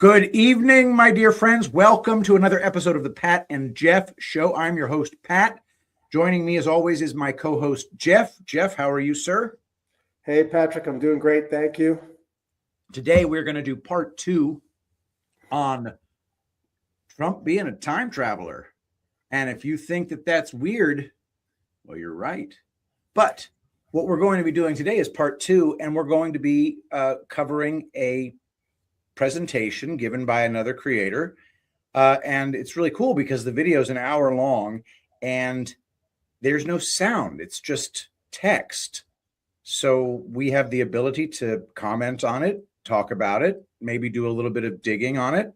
Good evening, my dear friends. Welcome to another episode of the Pat and Jeff Show. I'm your host, Pat. Joining me, as always, is my co-host, Jeff. Jeff, how are you, sir? Hey, Patrick. I'm doing great. Thank you. Today, we're going to do part 2 on Trump being a time traveler. And if you think that that's weird, well, you're right. But what we're going to be doing today is part 2, and we're going to be covering a presentation given by another creator. And it's really cool because the video is an hour long and there's no sound. It's just text. So we have the ability to comment on it, talk about it, maybe do a little bit of digging on it.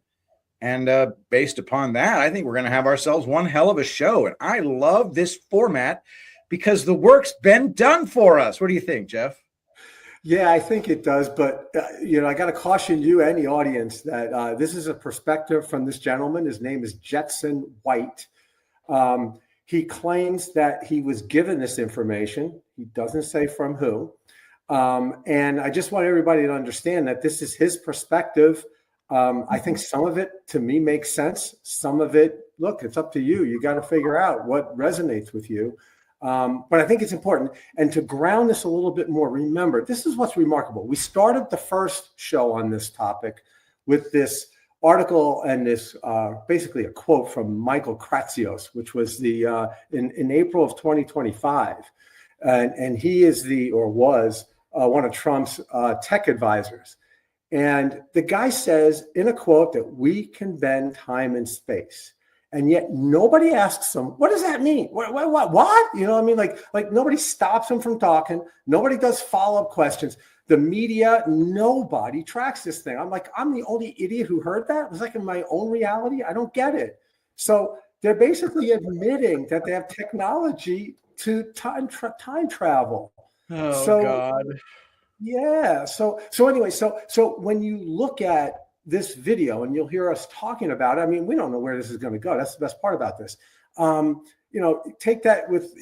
And based upon that, I think we're going to have ourselves one hell of a show. And I love this format because the work's been done for us. What do you think, Jeff? Yeah, I think it does. But, I got to caution you and the audience that this is a perspective from this gentleman. His name is Jetson White. He claims that he was given this information. He doesn't say from who. And I just want everybody to understand that this is his perspective. I think some of it, to me, makes sense. Some of it, look, it's up to you. You got to figure out what resonates with you. But I think it's important. And to ground this a little bit more, remember, this is what's remarkable. We started the first show on this topic with this article and this basically a quote from Michael Kratsios, which was the in April of 2025. And he is was one of Trump's tech advisors. And the guy says in a quote that we can bend time and space. And yet nobody asks him, what does that mean? What? You know what I mean? Like nobody stops him from talking. Nobody does follow-up questions. The media, nobody tracks this thing. I'm like, I'm the only idiot who heard that. It was like in my own reality. I don't get it. So they're basically admitting that they have technology to time travel. Oh, God. Yeah. So anyway, so when you look at this video and you'll hear us talking about it, I mean, we don't know where this is going to go. That's the best part about this. Take that with,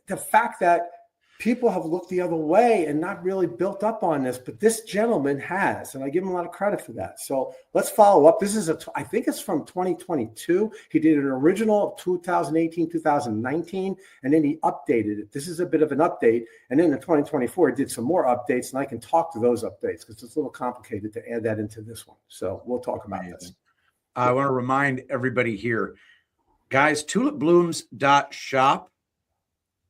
the fact that people have looked the other way and not really built up on this, but this gentleman has, and I give him a lot of credit for that. So let's follow up. This is I think it's from 2022. He did an original of 2018, 2019, and then he updated it. This is a bit of an update. And then in 2024, he did some more updates, and I can talk to those updates because it's a little complicated to add that into this one. So we'll talk about this. I want to remind everybody here, guys, tulipblooms.shop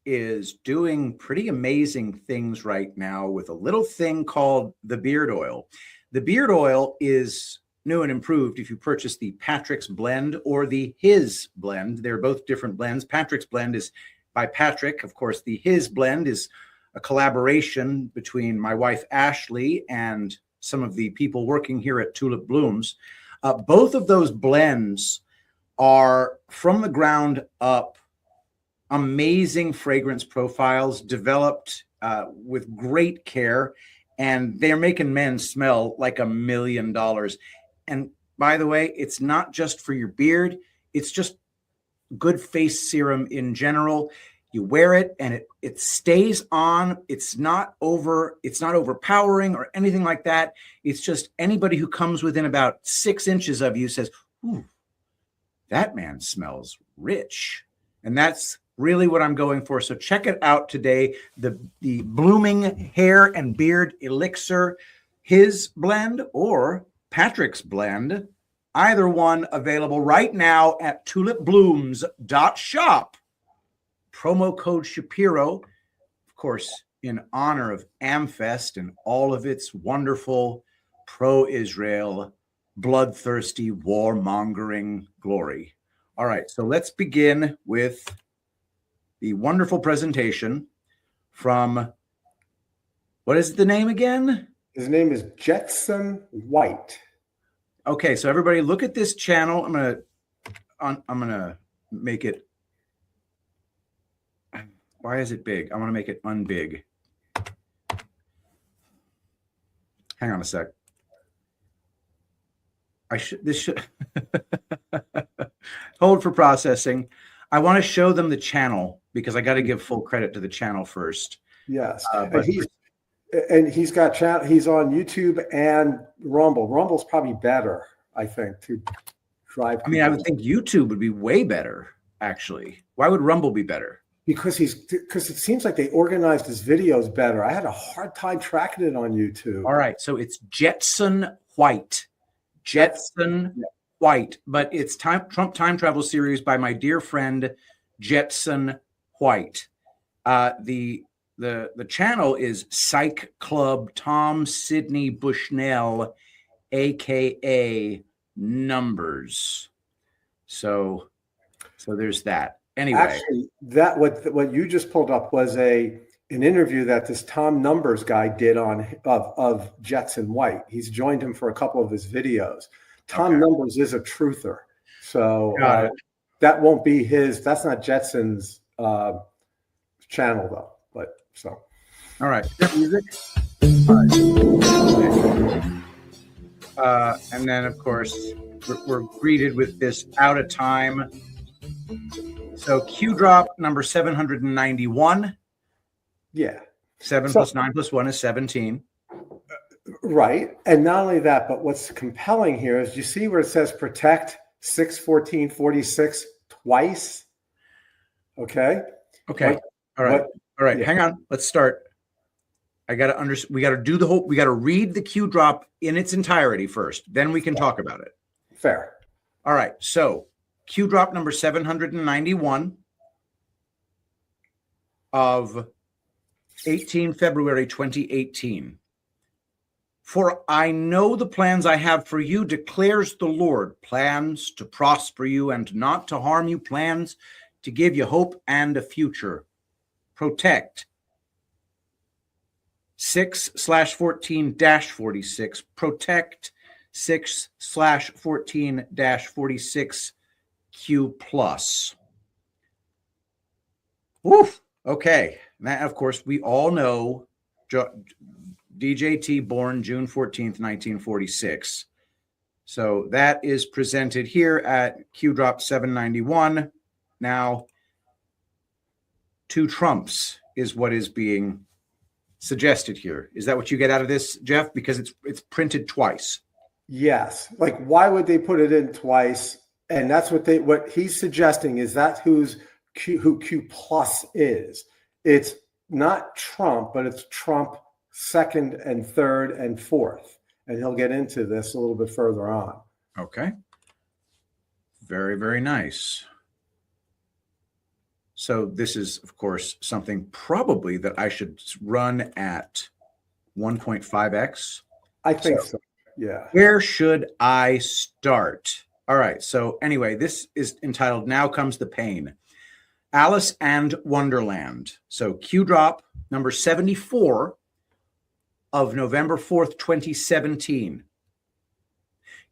is doing pretty amazing things right now with a little thing called the beard oil. The beard oil is new and improved if you purchase the Patrick's blend or the His blend. They're both different blends. Patrick's blend is by Patrick. Of course, the His blend is a collaboration between my wife, Ashley, and some of the people working here at Tulip Blooms. Both of those blends are from the ground up amazing fragrance profiles developed with great care, and they're making men smell like $1 million. And by the way, it's not just for your beard, it's just good face serum in general. You wear it and it stays on. It's not overpowering or anything like that. It's just anybody who comes within about 6 inches of you says, ooh, that man smells rich. And that's really what I'm going for. So check it out today. The Blooming Hair and Beard Elixir, His blend or Patrick's blend, either one available right now at tulipblooms.shop. Promo code Shapiro, of course, in honor of AmFest and all of its wonderful pro-Israel, bloodthirsty, warmongering glory. All right, so let's begin with the wonderful presentation from, what is the name again? His name is Jetson White. Okay, so everybody look at this channel. I'm gonna make it. Why is it big? I want to make it unbig. Hang on a sec. This should hold for processing. I want to show them the channel because I got to give full credit to the channel first. Yes, he's got channel. He's on YouTube and Rumble. Rumble's probably better. I think, to drive. I mean, I would think YouTube would be way better, actually. Why would Rumble be better? Because it seems like they organized his videos better. I had a hard time tracking it on YouTube. All right. So it's Jetson White. Jetson White. But it's Trump Time Travel Series by my dear friend Jetson White. The channel is Psych Club Tom Sidney Bushnell, aka Numbers. So there's that. Anyway, actually, that what you just pulled up was an interview that this Tom Numbers guy did of Jetson White. He's joined him for a couple of his videos. Tom Numbers is a truther, so that won't be his. That's not Jetson's channel though. But so, all right, music. And then of course we're greeted with this out of time. So Q drop number 791. Yeah. 7 plus 9 plus 1 is 17. Right. And not only that, but what's compelling here is you see where it says protect 6/14/46 twice. Okay. Okay. All right. Yeah. Hang on. Let's start. We got to read the Q drop in its entirety first. Then we can talk about it. Fair. All right. So Q drop number 791 of 18 February 2018. For I know the plans I have for you, declares the Lord, plans to prosper you and not to harm you, plans to give you hope and a future. Protect 6/14-46. Protect 6/14-46 Q plus. Woof. Okay. Now, of course, we all know DJT born June 14th, 1946. So that is presented here at Q drop 791. Now, two Trumps is what is being suggested here. Is that what you get out of this, Jeff? Because it's printed twice. Yes. Like, why would they put it in twice? And that's what he's suggesting is that who Q plus is. It's not Trump, but it's Trump second and third and fourth. And he'll get into this a little bit further on. Okay. Very, very nice. So this is, of course, something probably that I should run at 1.5x. I think so. Yeah. Where should I start? All right. So anyway, this is entitled Now Comes the Pain. Alice and Wonderland. So Q drop number 74 of November 4th, 2017.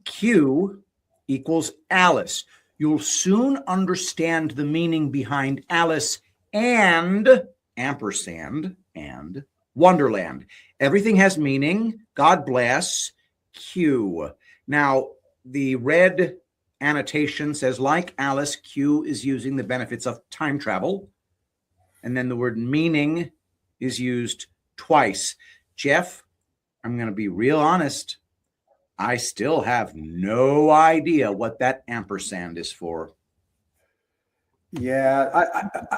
Q equals Alice. You'll soon understand the meaning behind Alice and ampersand and Wonderland. Everything has meaning. God bless. Q. Now, the red annotation says, like Alice, Q is using the benefits of time travel. And then the word meaning is used twice. Jeff, I'm going to be real honest. I still have no idea what that ampersand is for. Yeah,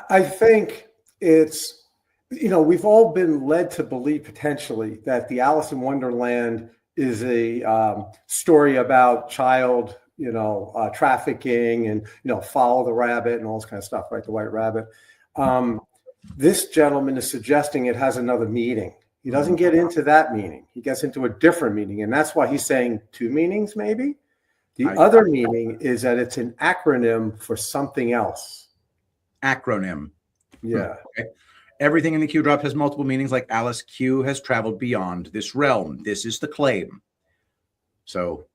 I think it's, we've all been led to believe potentially that the Alice in Wonderland is a story about child, trafficking and, follow the rabbit and all this kind of stuff, right? The white rabbit. This gentleman is suggesting it has another meaning. He doesn't get into that meaning. He gets into a different meaning. And that's why he's saying two meanings, maybe. The other meaning is that it's an acronym for something else. Acronym. Yeah. Okay. Everything in the Q drop has multiple meanings, like Alice. Q has traveled beyond this realm. This is the claim. So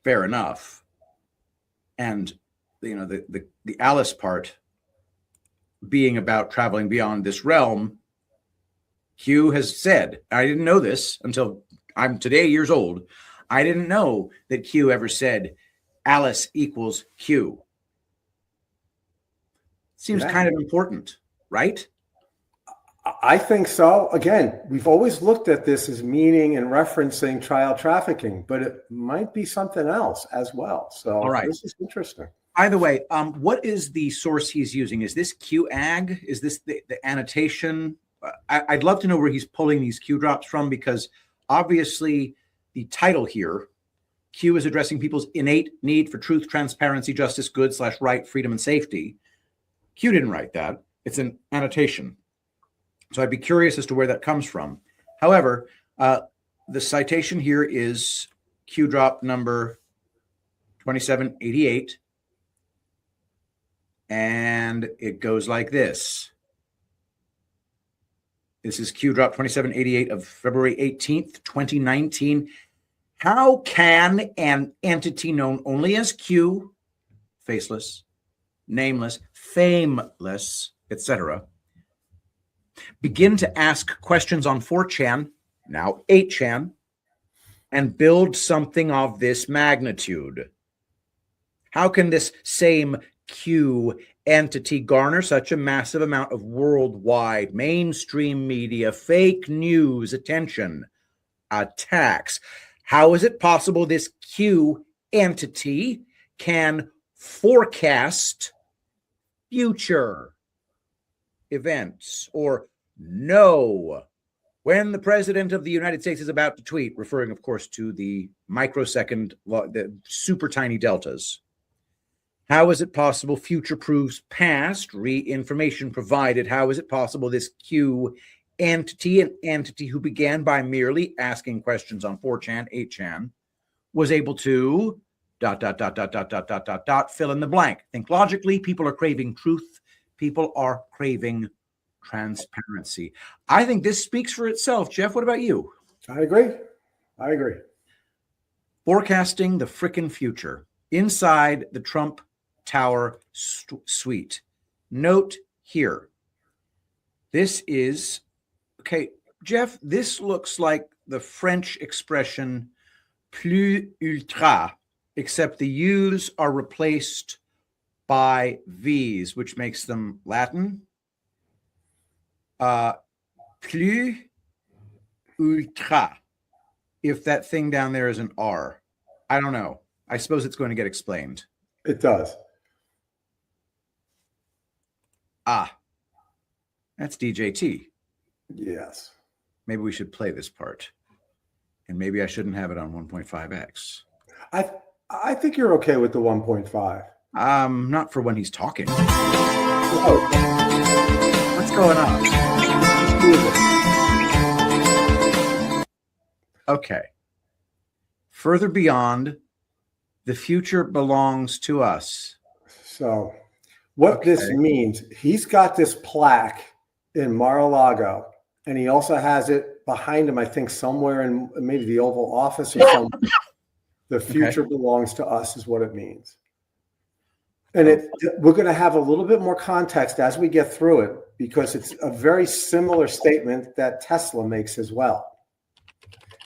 fair enough. And, the Alice part being about traveling beyond this realm, Q has said, I didn't know this until I'm today years old. I didn't know that Q ever said Alice equals Q. Seems kind of important, right? I think so. Again, we've always looked at this as meaning and referencing child trafficking, but it might be something else as well. All So right. this is interesting. By the way, what is the source he's using? Is this QAG? Is this the annotation? I'd love to know where he's pulling these Q drops from, because obviously the title here, Q is addressing people's innate need for truth, transparency, justice, good / right, freedom, and safety. Q didn't write that. It's an annotation. So I'd be curious as to where that comes from. However, the citation here is Q drop number 2788. And it goes like this. This is Q drop 2788 of February 18th, 2019. How can an entity known only as Q, faceless, nameless, fameless, etc., begin to ask questions on 4chan, now 8chan, and build something of this magnitude? How can this same Q entity garner such a massive amount of worldwide mainstream media, fake news attention, attacks? How is it possible this Q entity can forecast future events or know when the president of the United States is about to tweet, referring, of course, to the microsecond, the super tiny deltas? How is it possible future proves past, information provided? How is it possible this Q entity, an entity who began by merely asking questions on 4chan, 8chan, was able to ... fill in the blank? Think logically. People are craving truth. People are craving transparency. I think this speaks for itself. Jeff, what about you? I agree. Forecasting the frickin' future inside the Trump Tower suite. Note here. This is, okay, Jeff, this looks like the French expression plus ultra, except the U's are replaced by V's, which makes them Latin. Plus ultra, if that thing down there is an R. I don't know. I suppose it's going to get explained. It does. That's DJT. Yes. Maybe we should play this part. And maybe I shouldn't have it on 1.5x. I think you're okay with the 1.5. Not for when he's talking. Oh. What's going on? Okay. Further beyond, the future belongs to us. So what this means, he's got this plaque in Mar-a-Lago, and he also has it behind him, I think, somewhere in maybe the Oval Office or something. The future belongs to us is what it means. And we're going to have a little bit more context as we get through it, because it's a very similar statement that Tesla makes as well.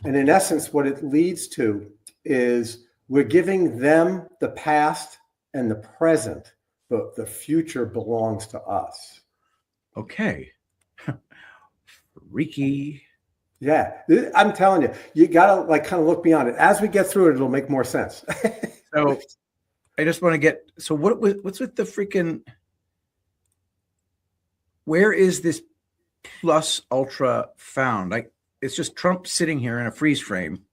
And in essence, what it leads to is we're giving them the past and the present, but the future belongs to us. Okay. Freaky. Yeah, I'm telling you, you got to kind of look beyond it. As we get through it, it'll make more sense. So I just want to get, so what's with the freaking, where is this plus ultra found? It's just Trump sitting here in a freeze frame.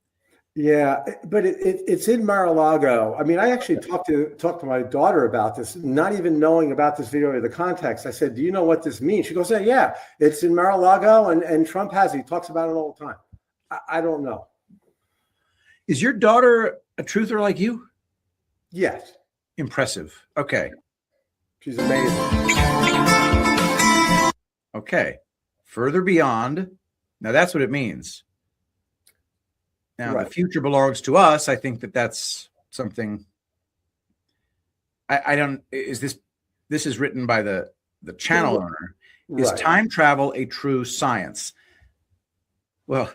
Yeah, but it's in Mar-a-Lago. I mean, I actually talked to my daughter about this, not even knowing about this video or the context. I said, "Do you know what this means?" She goes, "Yeah, it's in Mar-a-Lago, and Trump has it. He talks about it all the time." I don't know. Is your daughter a truther like you? Yes. Impressive. Okay. She's amazing. Okay. Further beyond. Now that's what it means. Now, the future belongs to us. I think that's something. I don't. Is this is written by the channel owner? Is time travel a true science? Well,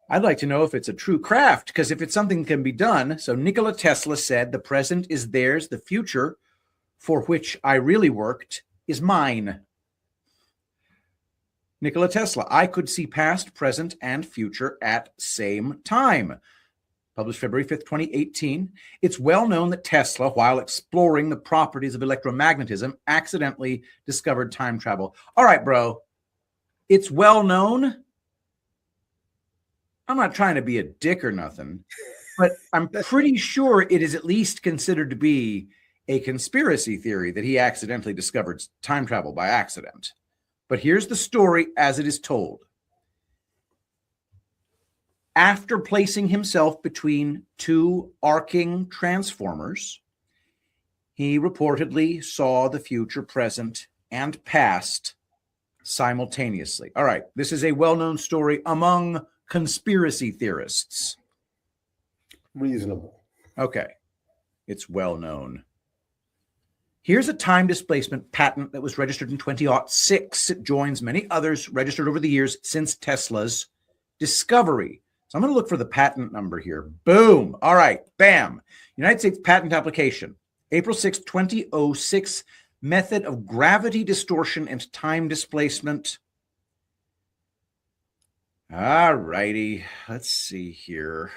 I'd like to know if it's a true craft, because if it's something that can be done. So Nikola Tesla said, "The present is theirs. The future, for which I really worked, is mine." Nikola Tesla, I could see past, present, and future at same time. Published February 5th, 2018. It's well known that Tesla, while exploring the properties of electromagnetism, accidentally discovered time travel. All right, bro. It's well known. I'm not trying to be a dick or nothing, but I'm pretty sure it is at least considered to be a conspiracy theory that he accidentally discovered time travel by accident. But here's the story as it is told. After placing himself between two arcing transformers, he reportedly saw the future, present, and past simultaneously. All right, this is a well-known story among conspiracy theorists. Reasonable. Okay, it's well-known. Here's a time displacement patent that was registered in 2006. It joins many others registered over the years since Tesla's discovery. So I'm going to look for the patent number here. Boom. All right. Bam. United States patent application. April 6, 2006. Method of gravity distortion and time displacement. All righty. Let's see here.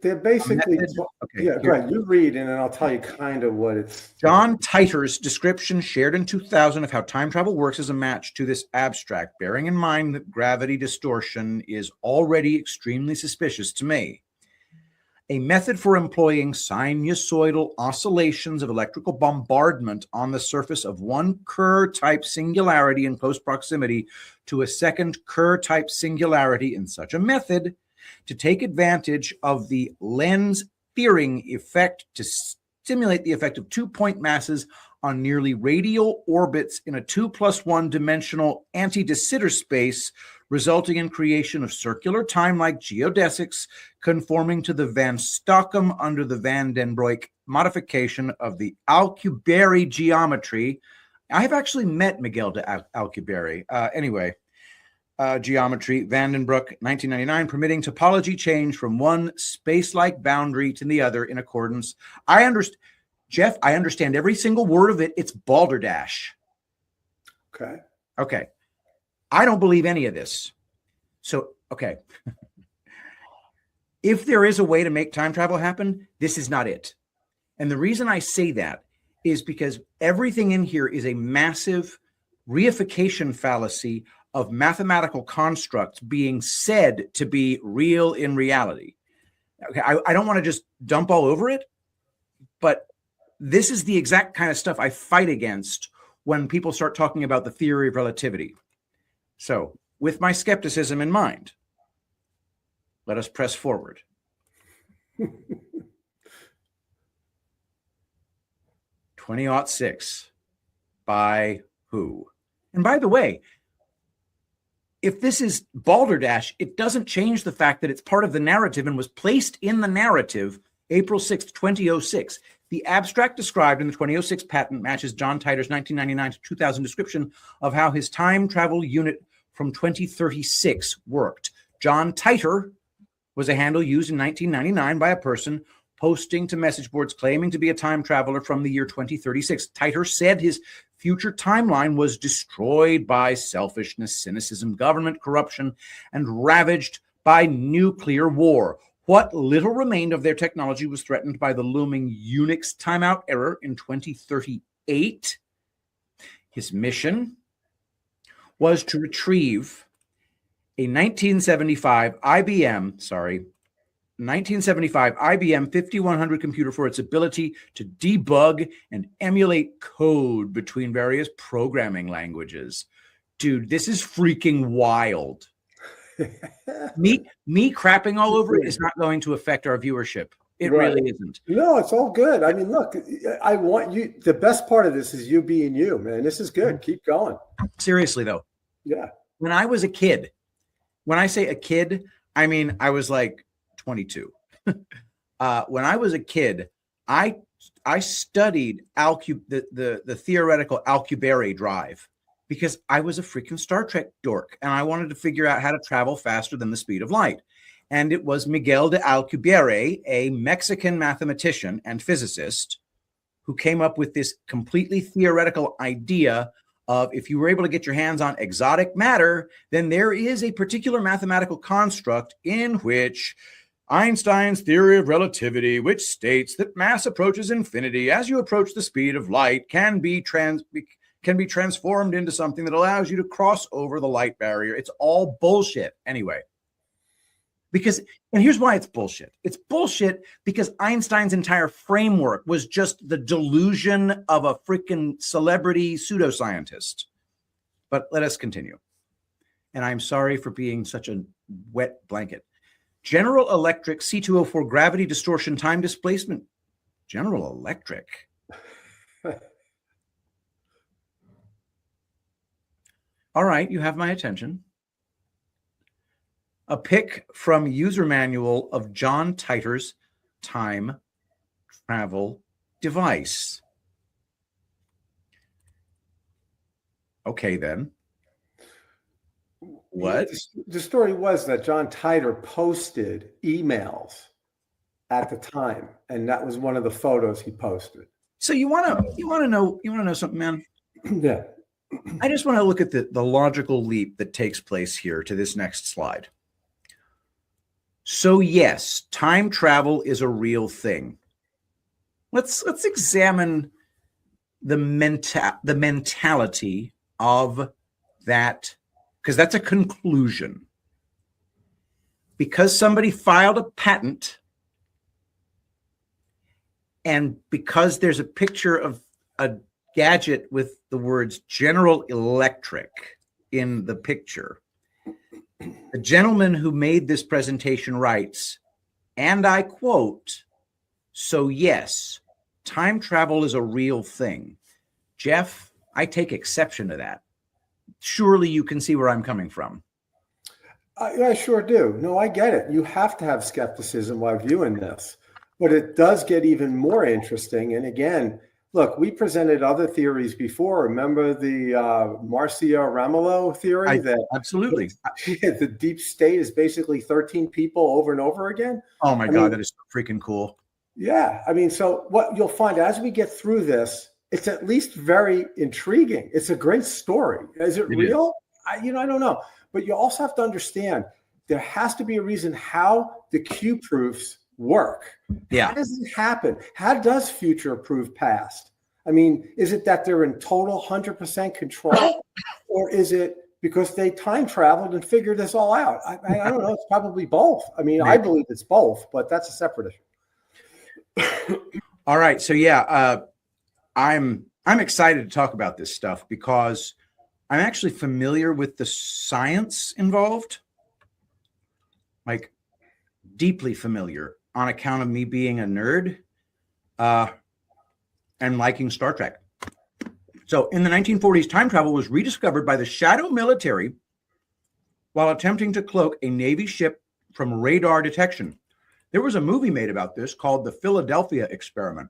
They're basically, okay, yeah, go ahead. You read, and then I'll tell you kind of what it's. John Titer's description shared in 2000 of how time travel works is a match to this abstract, bearing in mind that gravity distortion is already extremely suspicious to me. A method for employing sinusoidal oscillations of electrical bombardment on the surface of one Kerr-type singularity in close proximity to a second Kerr-type singularity in such a method to take advantage of the lens-fearing effect to stimulate the effect of two-point masses on nearly radial orbits in a 2+1 dimensional anti-de Sitter space, resulting in creation of circular time-like geodesics conforming to the Van Stockum under the Van den Broek modification of the Alcubierre geometry. I have actually met Miguel de Alcubierre. Geometry, Van den Broek, 1999, permitting topology change from one space-like boundary to the other in accordance. I understand, Jeff, I understand every single word of it. It's balderdash. Okay. I don't believe any of this. So, okay. If there is a way to make time travel happen, this is not it. And the reason I say that is because everything in here is a massive reification fallacy of mathematical constructs being said to be real in reality. Okay, I don't want to just dump all over it, but this is the exact kind of stuff I fight against when people start talking about the theory of relativity. So, with my skepticism in mind, let us press forward. 2006. By who? And by the way, if this is balderdash, it doesn't change the fact that it's part of the narrative and was placed in the narrative April 6th, 2006. The abstract described in the 2006 patent matches John Titer's 1999 to 2000 description of how his time travel unit from 2036 worked. John Titer was a handle used in 1999 by a person posting to message boards claiming to be a time traveler from the year 2036. Titer said his future timeline was destroyed by selfishness, cynicism, government corruption, and ravaged by nuclear war. What little remained of their technology was threatened by the looming Unix timeout error in 2038. His mission was to retrieve a 1975 IBM 5100 computer for its ability to debug and emulate code between various programming languages. Dude, this is freaking wild. Me crapping all over it is not going to affect our viewership. It really isn't. No, it's all good. I mean, look, I want you. The best part of this is you being you, man. This is good. Keep going. Seriously, though. Yeah. When I was a kid, when I say a kid, I mean I was like 22. When I was a kid, I studied the theoretical Alcubierre drive because I was a freaking Star Trek dork and I wanted to figure out how to travel faster than the speed of light. And it was Miguel de Alcubierre, a Mexican mathematician and physicist, who came up with this completely theoretical idea of if you were able to get your hands on exotic matter, then there is a particular mathematical construct in which Einstein's theory of relativity, which states that mass approaches infinity as you approach the speed of light, can be transformed into something that allows you to cross over the light barrier. It's all bullshit anyway. And here's why it's bullshit. It's bullshit because Einstein's entire framework was just the delusion of a freaking celebrity pseudoscientist. But let us continue. And I'm sorry for being such a wet blanket. General Electric C204 gravity distortion time displacement. General Electric. All right, you have my attention. A pic from user manual of John Titor's time travel device. Okay, then. What? The story was that John Titor posted emails at the time, and that was one of the photos he posted. So you want to know something, man? Yeah. I just want to look at the logical leap that takes place here to this next slide. So yes, time travel is a real thing. Let's examine the mentality of that, because that's a conclusion. Because somebody filed a patent, and because there's a picture of a gadget with the words General Electric in the picture, the gentleman who made this presentation writes, and I quote, "So yes, time travel is a real thing." Jeff, I take exception to that. Surely you can see where I'm coming from. I sure do. No, I get it. You have to have skepticism while viewing this, but it does get even more interesting. And again, look, we presented other theories before. Remember the Marcia Ramelow theory? Absolutely. The deep state is basically 13 people over and over again. Oh my God, that is so freaking cool. Yeah. I mean, so what you'll find as we get through this, it's at least very intriguing. It's a great story. Is it real? I don't know. But you also have to understand there has to be a reason how the Q proofs work. Yeah. How does it happen? How does future proof past? I mean, is it that they're in total 100% control, or is it because they time traveled and figured this all out? I don't know. It's probably both. I mean, I believe it's both, but that's a separate issue. All right. So yeah, I'm excited to talk about this stuff because I'm actually familiar with the science involved, like deeply familiar on account of me being a nerd and liking Star Trek. So in the 1940s, time travel was rediscovered by the shadow military while attempting to cloak a Navy ship from radar detection. There was a movie made about this called The Philadelphia Experiment.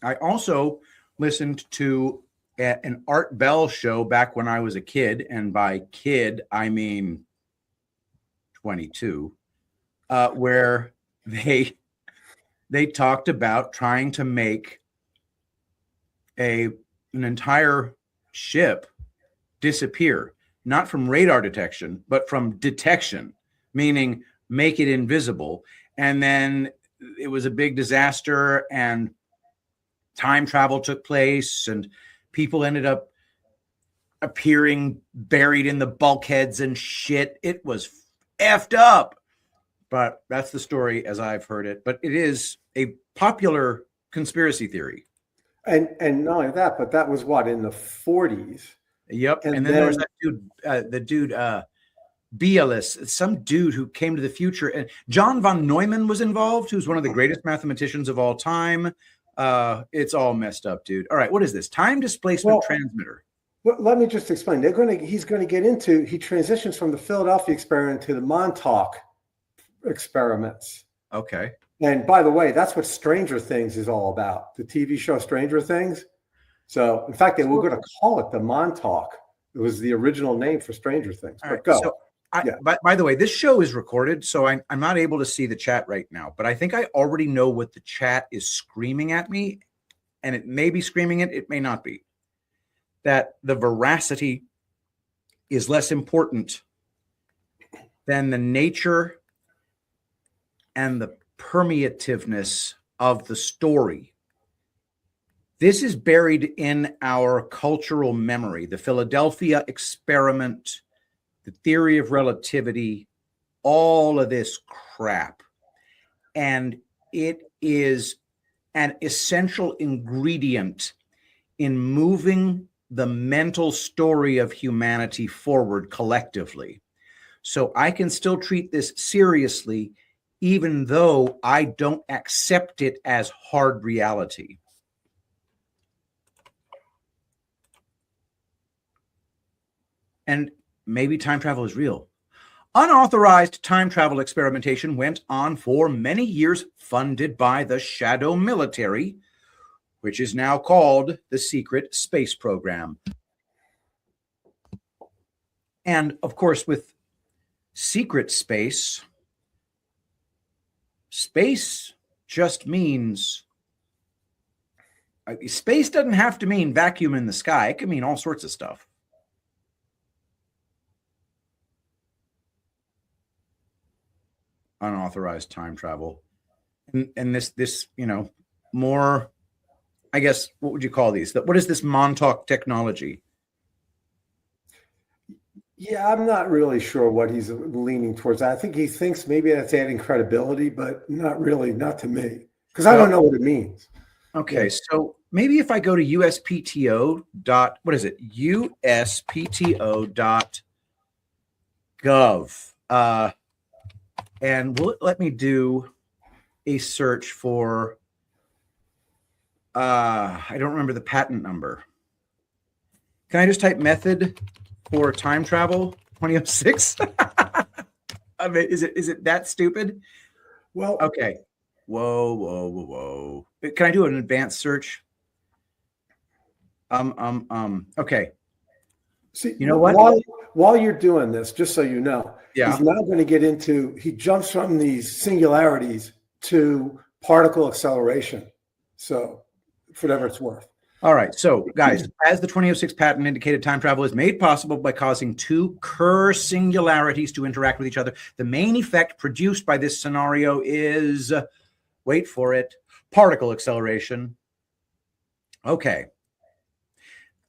I also listened to an Art Bell show back when I was a kid, and by kid, I mean 22, where they talked about trying to make an entire ship disappear, not from radar detection, but from detection, meaning make it invisible. And then it was a big disaster, and time travel took place, and people ended up appearing buried in the bulkheads and shit. It was effed up. But that's the story as I've heard it. But it is a popular conspiracy theory. And not only that, but that was what, in the 40s? Yep. And then there was that dude, Bialis, some dude who came to the future. And John von Neumann was involved, who's one of the greatest mathematicians of all time. It's all messed up, dude. All right, what is this? Time displacement transmitter. Well, let me just explain. He's going to get into, he transitions from the Philadelphia experiment to the Montauk experiments. Okay. And by the way, that's what Stranger Things is all about, the TV show Stranger Things. So, in fact, they were going to call it the Montauk. It was the original name for Stranger Things. But go. So by the way, this show is recorded, so I'm not able to see the chat right now. But I think I already know what the chat is screaming at me, and it may be screaming it may not be. that the veracity is less important than the nature and the permeativeness of the story. This is buried in our cultural memory. The Philadelphia experiment, the theory of relativity, all of this crap. And it is an essential ingredient in moving the mental story of humanity forward collectively. So I can still treat this seriously, even though I don't accept it as hard reality. And maybe time travel is real. Unauthorized time travel experimentation went on for many years, funded by the shadow military, which is now called the Secret Space Program. And of course, with secret space, space just means, space doesn't have to mean vacuum in the sky. It can mean all sorts of stuff. Unauthorized time travel. And this, more, I guess, what would you call these? What is this Montauk technology? Yeah, I'm not really sure what he's leaning towards. I think he thinks maybe that's adding credibility, but not really, not to me, because I don't know what it means. Okay, so maybe if I go to USPTO dot, what is it? USPTO.gov. And will it let me do a search for, I don't remember the patent number. Can I just type method for time travel 2006? I mean, is it that stupid? Well, okay. Whoa. Can I do an advanced search? Okay. See, you know what? While you're doing this, just so you know, he's now going to get into, he jumps from these singularities to particle acceleration. So, for whatever it's worth. All right. So, guys, as the 2006 patent indicated, time travel is made possible by causing two Kerr singularities to interact with each other. The main effect produced by this scenario is, wait for it, particle acceleration. Okay.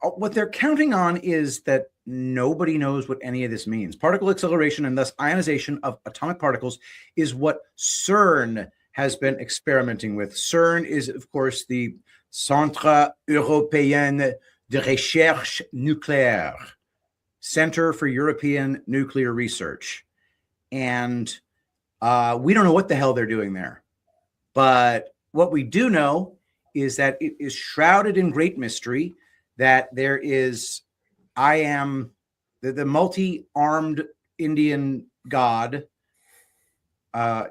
What they're counting on is that nobody knows what any of this means. Particle acceleration and thus ionization of atomic particles is what CERN has been experimenting with. CERN is, of course, the Centre Européen de Recherche Nucléaire, Center for European Nuclear Research. And we don't know what the hell they're doing there. But what we do know is that it is shrouded in great mystery, that there is, I am the multi-armed Indian god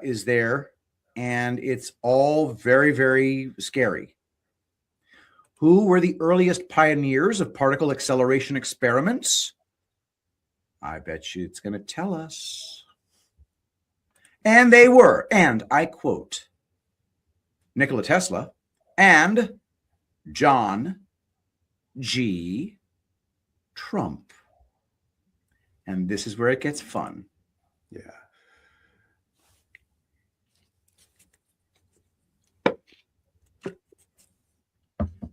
is there, and it's all very, very scary. Who were the earliest pioneers of particle acceleration experiments? I bet you it's going to tell us. And they were, and I quote, Nikola Tesla and John G. Trump. And this is where it gets fun. Yeah.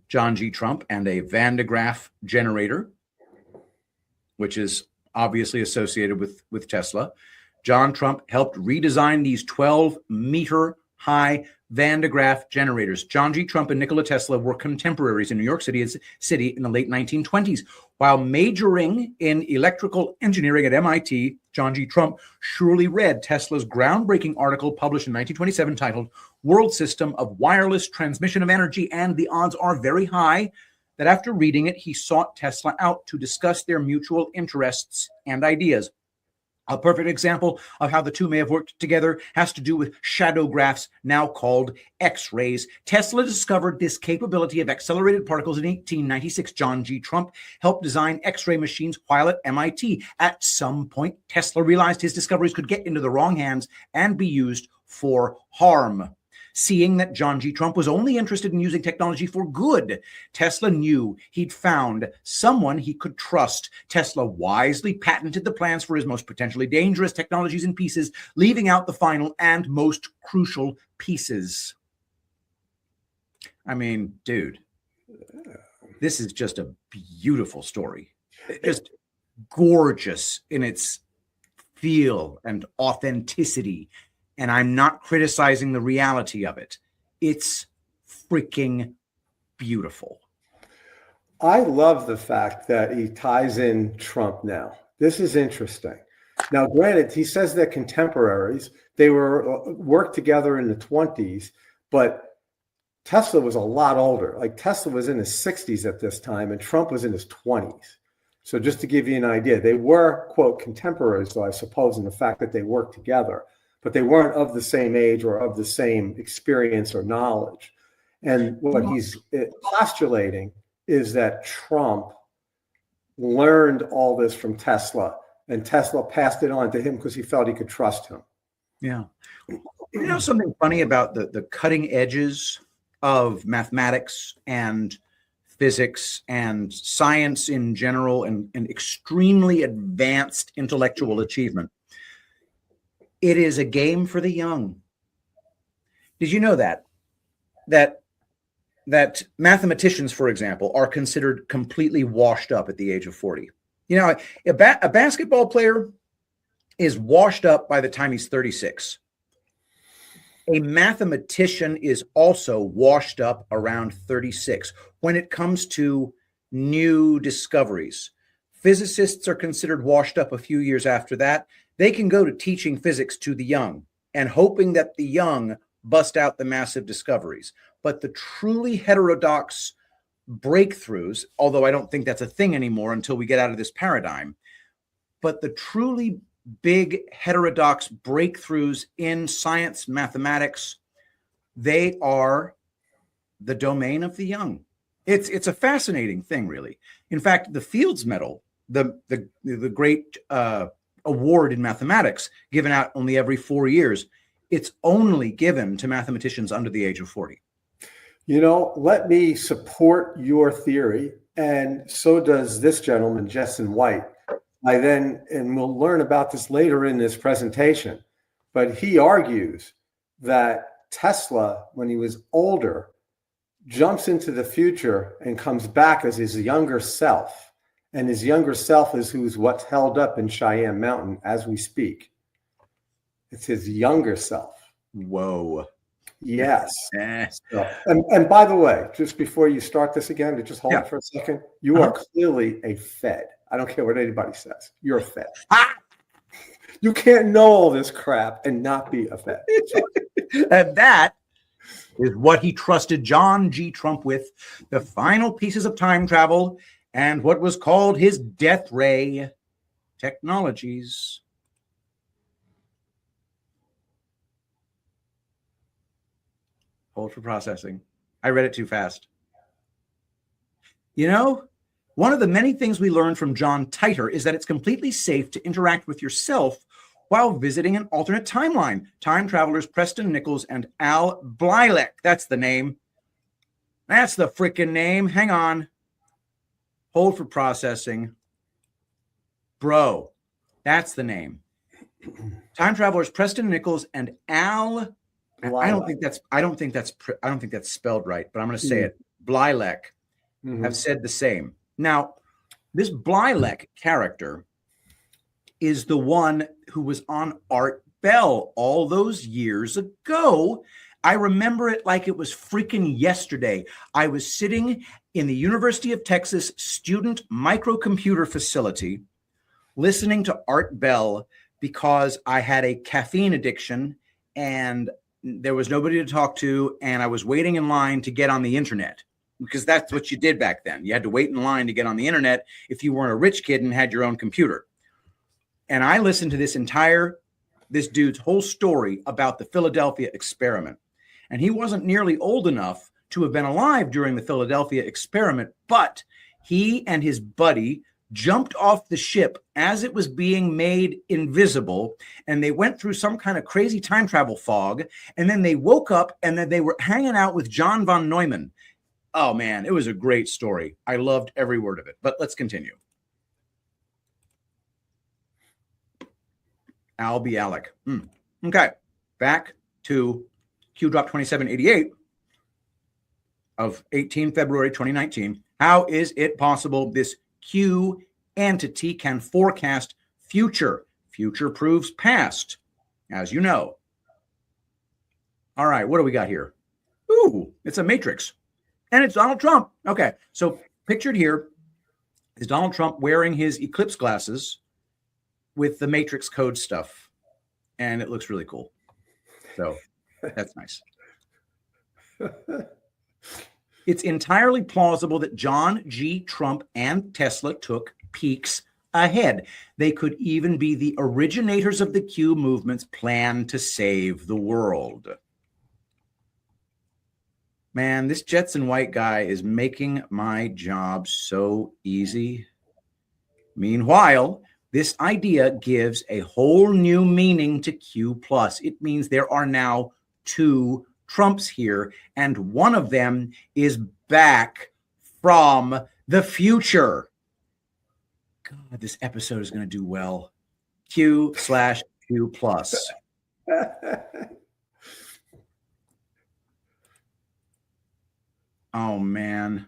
John G. Trump and a Van de Graaff generator, which is obviously associated with Tesla. John Trump helped redesign these 12-meter high Van de Graaff generators. John G. Trump and Nikola Tesla were contemporaries in New York City in the late 1920s. While majoring in electrical engineering at MIT, John G. Trump surely read Tesla's groundbreaking article published in 1927 titled World System of Wireless Transmission of Energy, and the odds are very high that after reading it, he sought Tesla out to discuss their mutual interests and ideas. A perfect example of how the two may have worked together has to do with shadow graphs, now called X-rays. Tesla discovered this capability of accelerated particles in 1896. John G. Trump helped design X-ray machines while at MIT. At some point, Tesla realized his discoveries could get into the wrong hands and be used for harm. Seeing that John G. Trump was only interested in using technology for good, Tesla knew he'd found someone he could trust. Tesla wisely patented the plans for his most potentially dangerous technologies in pieces, leaving out the final and most crucial pieces. I mean, dude, this is just a beautiful story. Just gorgeous in its feel and authenticity. And I'm not criticizing the reality of it. It's freaking beautiful. I love the fact that he ties in Trump now. This is interesting. Now, granted, he says they're contemporaries. They worked together in the 1920s, but Tesla was a lot older. Like Tesla was in his 60s at this time, and Trump was in his 20s. So just to give you an idea, they were, quote, contemporaries, though, I suppose, in the fact that they worked together, but they weren't of the same age or of the same experience or knowledge. And what he's postulating is that Trump learned all this from Tesla, and Tesla passed it on to him because he felt he could trust him. Yeah. You know something funny about the cutting edges of mathematics and physics and science in general and extremely advanced intellectual achievement? It is a game for the young. Did you know that mathematicians, for example, are considered completely washed up at the age of 40? You know, a basketball player is washed up by the time he's 36. A mathematician is also washed up around 36 when it comes to new discoveries. Physicists are considered washed up a few years after that. They can go to teaching physics to the young and hoping that the young bust out the massive discoveries. But the truly heterodox breakthroughs, although I don't think that's a thing anymore until we get out of this paradigm, but the truly big heterodox breakthroughs in science, mathematics, they are the domain of the young. It's a fascinating thing, really. In fact, the Fields Medal, the great award in mathematics, given out only every 4 years, it's only given to mathematicians under the age of 40. You know, let me support your theory, and so does this gentleman, Justin White. And we'll learn about this later in this presentation, but he argues that Tesla, when he was older, jumps into the future and comes back as his younger self. And his younger self is who's what's held up in Cheyenne Mountain as we speak. It's his younger self. Whoa. Yes. So, and by the way, just before you start this again, to just hold it for a second, you are clearly a Fed. I don't care what anybody says. You're a Fed. You can't know all this crap and not be a Fed. And that is what he trusted John G. Trump with, the final pieces of time travel and what was called his death ray technologies. Hold for processing. I read it too fast. You know, one of the many things we learned from John Titor is that it's completely safe to interact with yourself while visiting an alternate timeline. Time travelers Preston Nichols and Al Blilek. That's the name. That's the freaking name. Hang on. Hold for processing. Bro, that's the name. Time travelers Preston Nichols and Al. I don't think that's spelled right, but I'm going to say it. Blilek have said the same. Now, this Blilek character is the one who was on Art Bell all those years ago. I remember it like it was freaking yesterday. I was sitting in the University of Texas student microcomputer facility listening to Art Bell because I had a caffeine addiction and there was nobody to talk to, and I was waiting in line to get on the internet. Because that's what you did back then. You had to wait in line to get on the internet if you weren't a rich kid and had your own computer. And I listened to this dude's whole story about the Philadelphia experiment. And he wasn't nearly old enough to have been alive during the Philadelphia experiment, but he and his buddy, jumped off the ship as it was being made invisible, and they went through some kind of crazy time travel fog, and then they woke up, and then they were hanging out with John von Neumann. Oh, man, it was a great story. I loved every word of it, but let's continue. I'll be Alec. Okay, back to Q Drop 2788 of 18 February 2019. How is it possible this Q entity can forecast future? Future proves past, as you know. All right, what do we got here? Ooh, it's a matrix. And it's Donald Trump. Okay, so pictured here is Donald Trump wearing his eclipse glasses with the matrix code stuff. And it looks really cool. So that's nice. It's entirely plausible that John G. Trump and Tesla took peeks ahead. They could even be the originators of the Q movement's plan to save the world. Man, this Jetson White guy is making my job so easy. Meanwhile, this idea gives a whole new meaning to Q+. It means there are now two Trumps here, and one of them is back from the future. God, this episode is going to do well. Q/Q+. Oh, man.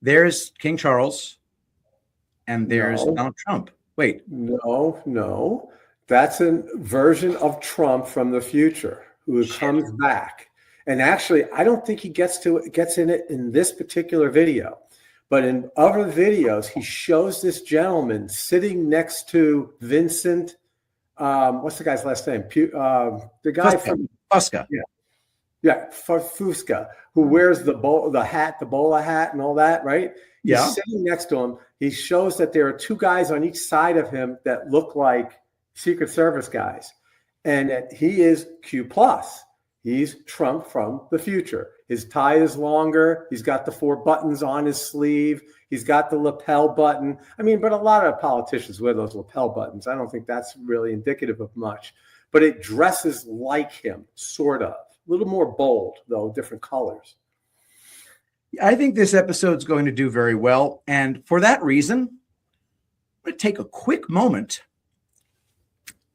There's King Charles, and there's Donald Trump. Wait. No. That's a version of Trump from the future who comes back. And actually, I don't think he gets in it in this particular video. But in other videos, he shows this gentleman sitting next to Vincent. What's the guy's last name? The guy from Fusca. Yeah, Fusca, who wears the hat, the bowler hat, and all that, right? Yeah. He's sitting next to him. He shows that there are two guys on each side of him that look like Secret Service guys, and that he is Q+. He's Trump from the future. His tie is longer. He's got the 4 buttons on his sleeve. He's got the lapel button. I mean, but a lot of politicians wear those lapel buttons. I don't think that's really indicative of much. But it dresses like him, sort of. A little more bold, though, different colors. I think this episode's going to do very well. And for that reason, I'm going to take a quick moment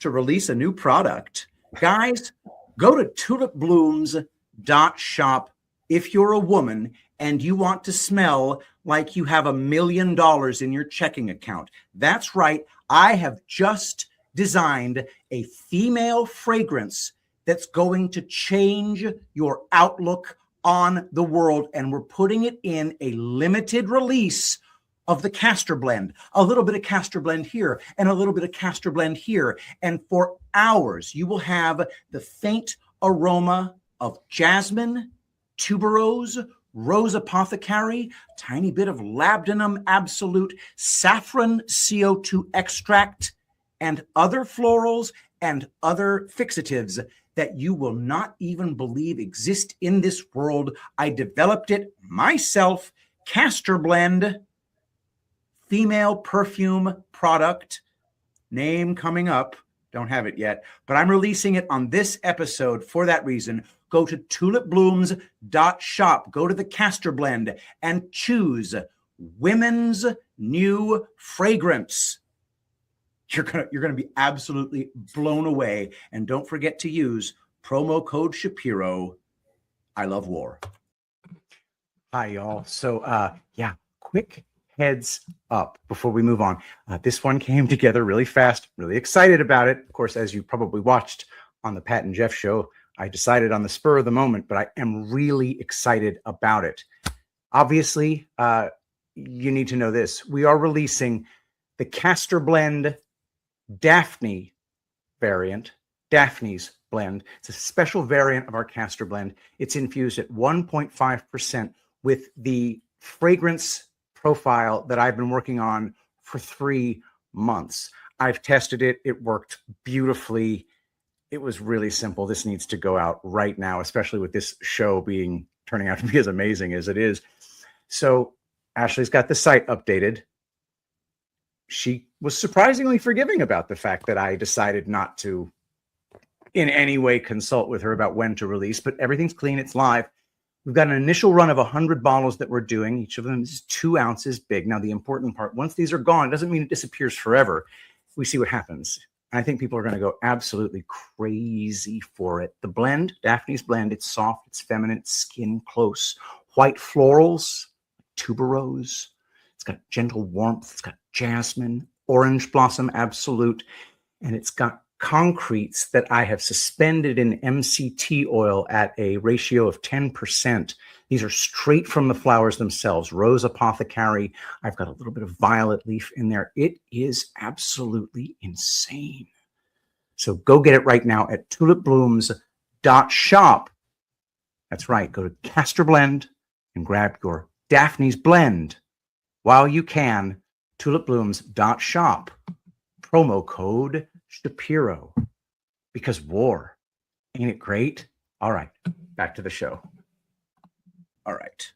to release a new product. Guys, go to tulipblooms.shop if you're a woman and you want to smell like you have $1 million in your checking account. That's right. I have just designed a female fragrance that's going to change your outlook on the world. And we're putting it in a limited release of the castor blend, a little bit of castor blend here and a little bit of castor blend here. And for hours, you will have the faint aroma of jasmine, tuberose, rose apothecary, tiny bit of labdanum absolute, saffron CO2 extract, and other florals and other fixatives that you will not even believe exist in this world. I developed it myself. Castor blend, female perfume product, name coming up. Don't have it yet, but I'm releasing it on this episode for that reason. Go to tulipblooms.shop, go to the castor blend and choose women's new fragrance. You're gonna be absolutely blown away. And don't forget to use promo code Shapiro. I love war. Hi, y'all. So quick heads up before we move on. This one came together really fast, really excited about it. Of course, as you probably watched on the Pat and Jeff show, I decided on the spur of the moment, but I am really excited about it. Obviously, you need to know this. We are releasing the Castor Blend Daphne variant, Daphne's blend. It's a special variant of our Castor Blend. It's infused at 1.5% with the fragrance profile that I've been working on for 3 months. I've tested it. It worked beautifully. It was really simple. This needs to go out right now, especially with this show turning out to be as amazing as it is. So Ashley's got the site updated. she was surprisingly forgiving about the fact that I decided not to in any way consult with her about when to release, but everything's clean. It's live. We've got an initial run of 100 bottles that we're doing. Each of them is 2 ounces big. Now, the important part, once these are gone, it doesn't mean it disappears forever. We see what happens. I think people are going to go absolutely crazy for it. The blend, Daphne's blend, it's soft, it's feminine, it's skin close. White florals, tuberose. It's got gentle warmth. It's got jasmine, orange blossom, absolute. And it's got concretes that I have suspended in MCT oil at a ratio of 10%. These are straight from the flowers themselves. Rose Apothecary. I've got a little bit of violet leaf in there. It is absolutely insane. So go get it right now at tulipblooms.shop. That's right. Go to Castor Blend and grab your Daphne's blend while you can. Tulipblooms.shop. Promo code Shapiro, because war. Ain't it great? All right, back to the show. All right.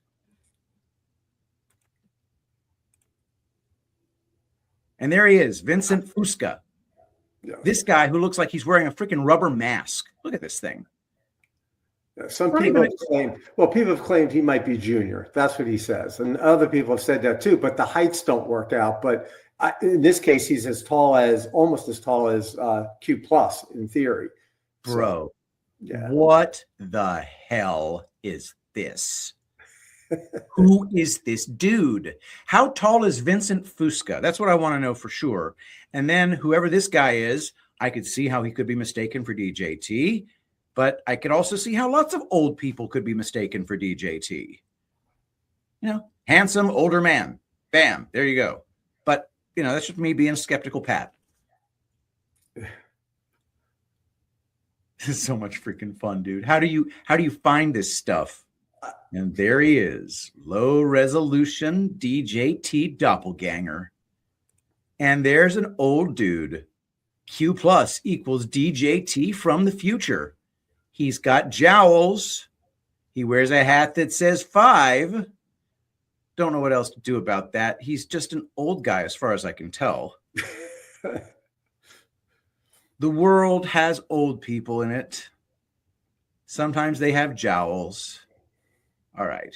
And there he is, Vincent Fusca. Yeah. This guy who looks like he's wearing a freaking rubber mask. Look at this thing. Yeah, some people have claimed he might be junior. That's what he says. And other people have said that too, but the heights don't work out. But in this case, he's almost as tall as Q plus in theory. Bro, so, yeah. What the hell is this? Who is this dude? How tall is Vincent Fusca? That's what I want to know for sure. And then whoever this guy is, I could see how he could be mistaken for DJT, but I could also see how lots of old people could be mistaken for DJT. You know, handsome older man. Bam, there you go. But you know, that's just me being skeptical, Pat. This is so much freaking fun, dude. How do you find this stuff? And there he is, low resolution DJT doppelganger. And there's an old dude. Q plus equals DJT from the future. He's got jowls. He wears a hat that says 5. Don't know what else to do about that. He's just an old guy as far as I can tell. The world has old people in it. Sometimes they have jowls. All right.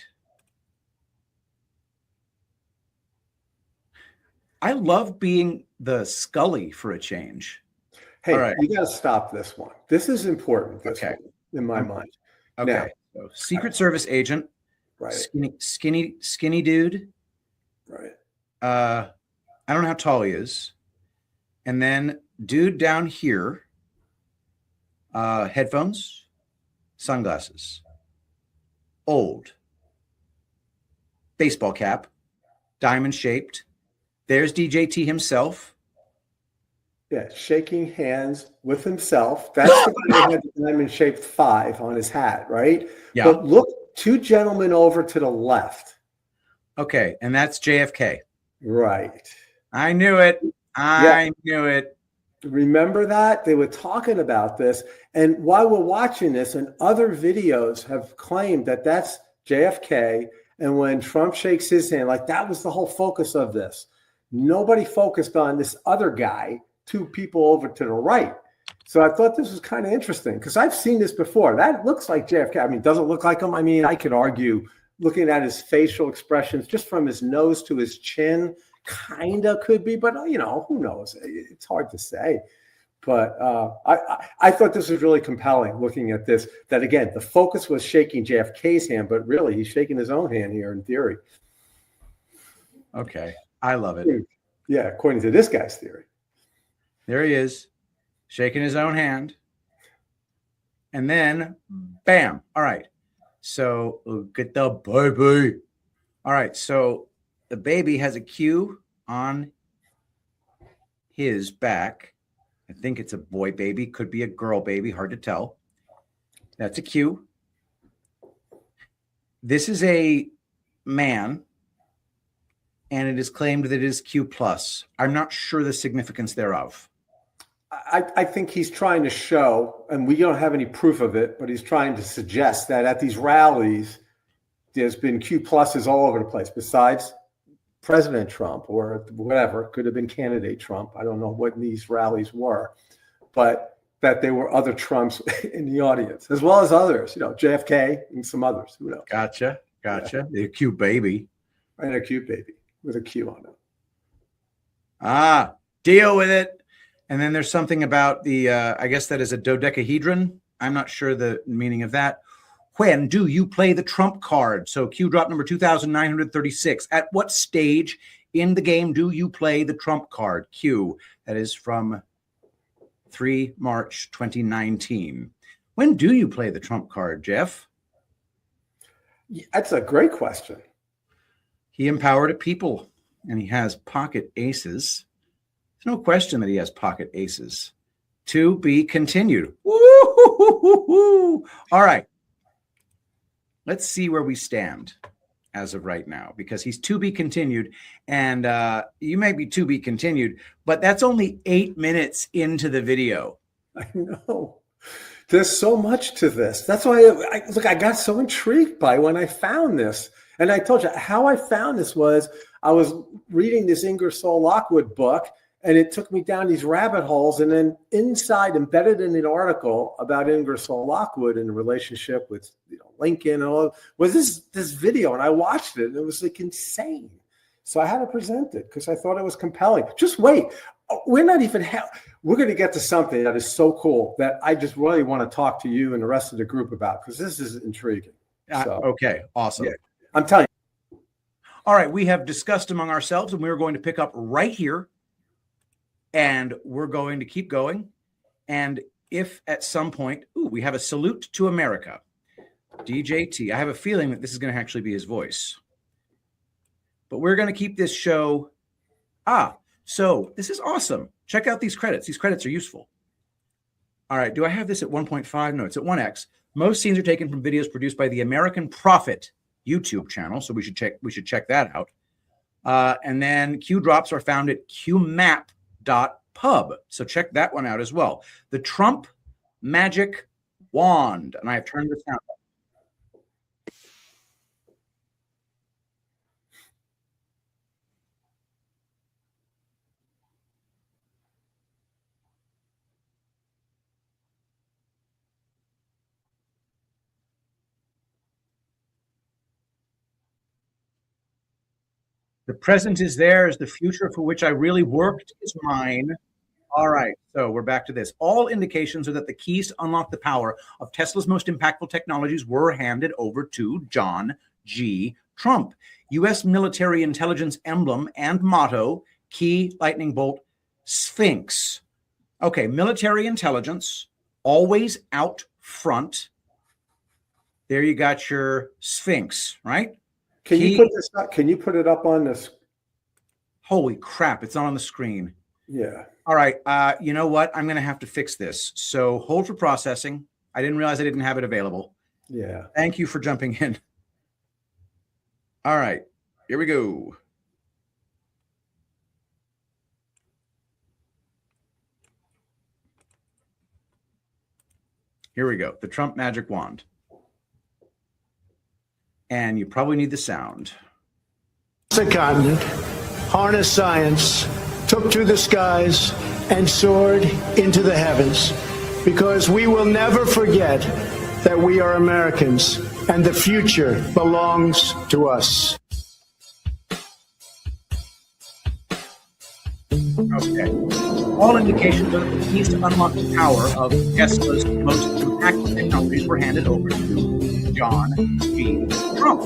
I love being the Scully for a change. Hey, all right. You got to stop this one. This is important. Okay. In my mind. Okay. Now, so Secret Service agent. Right. Skinny dude. Right. I don't know how tall he is. And then dude down here. Headphones, sunglasses. Old. Baseball cap. Diamond shaped. There's DJT himself. Yeah, shaking hands with himself. That's the guy who had the diamond-shaped 5 on his hat, right? Yeah. But look, 2 gentlemen over to the left. Okay, and that's JFK. Right. I knew it. I knew it. Remember that? They were talking about this. And while we're watching this, and other videos have claimed that that's JFK. And when Trump shakes his hand, like that was the whole focus of this. Nobody focused on this other guy, 2 people over to the right. So I thought this was kind of interesting because I've seen this before. That looks like JFK. I mean, does it look like him? I mean, I could argue looking at his facial expressions, just from his nose to his chin, kind of could be, but you know, who knows? It's hard to say. But I thought this was really compelling looking at this, that again, the focus was shaking JFK's hand, but really he's shaking his own hand here in theory. Okay. I love it. Yeah, according to this guy's theory. There he is, shaking his own hand. And then, bam. All right. So look at the baby. All right. So the baby has a Q on his back. I think it's a boy baby. Could be a girl baby. Hard to tell. That's a Q. This is a man. And it is claimed that it is Q plus. I'm not sure the significance thereof. I think he's trying to show, and we don't have any proof of it, but he's trying to suggest that at these rallies, there's been Q pluses all over the place, besides President Trump or whatever, could have been candidate Trump. I don't know what these rallies were, but that there were other Trumps in the audience, as well as others, JFK and some others. Who knows? Gotcha. Yeah. The cute baby. And a cute baby with a Q on it. Deal with it. And then there's something about the, I guess that is a dodecahedron. I'm not sure the meaning of that. When do you play the trump card? So Q drop number 2,936. At what stage in the game do you play the trump card? Q. That is from 3 March 2019. When do you play the trump card, Jeff? That's a great question. He empowered a people, and he has pocket aces. There's no question that he has pocket aces. To be continued. Woo-hoo-hoo-hoo-hoo. All right. Let's see where we stand as of right now, because he's to be continued, and you may be to be continued, but that's only 8 minutes into the video. I know. There's so much to this. That's why I got so intrigued by when I found this. And I told you how I found this was I was reading this Ingersoll Lockwood book, and it took me down these rabbit holes. And then inside, embedded in an article about Ingersoll Lockwood and the relationship with Lincoln and all, was this video. And I watched it, and it was like insane. So I had to present it because I thought it was compelling. Just wait. We're not even we're going to get to something that is so cool that I just really want to talk to you and the rest of the group about, because this is intriguing. Okay, awesome. Yeah, I'm telling you. All right, we have discussed among ourselves, and we're going to pick up right here, and we're going to keep going. And if at some point, we have a salute to America, DJT. I have a feeling that this is going to actually be his voice. But we're going to keep this show. So this is awesome. Check out these credits. These credits are useful. All right. Do I have this at 1.5? No, it's at 1x. Most scenes are taken from videos produced by the American Prophet YouTube channel. So we should check that out. And then Q drops are found at qmap.pub. So check that one out as well. The Trump Magic Wand. And I have turned this down. The present is theirs. The future for which I really worked is mine. All right. So we're back to this. All indications are that the keys to unlock the power of Tesla's most impactful technologies were handed over to John G. Trump. U.S. military intelligence emblem and motto, key, lightning bolt, Sphinx. Okay. Military intelligence, always out front. There you got your Sphinx, right? Can you put this up? Can you put it up on this? Holy crap, it's not on the screen. Yeah. All right. You know what? I'm going to have to fix this. So hold for processing. I didn't realize I didn't have it available. Yeah. Thank you for jumping in. All right. Here we go. Here we go. The Trump Magic Wand. And you probably need the sound. The continent, harnessed science, took to the skies, and soared into the heavens. Because we will never forget that we are Americans, and the future belongs to us. Okay. All indications are that the keys to unlock the power of Tesla's most impactful technologies were handed over to John G. Trump.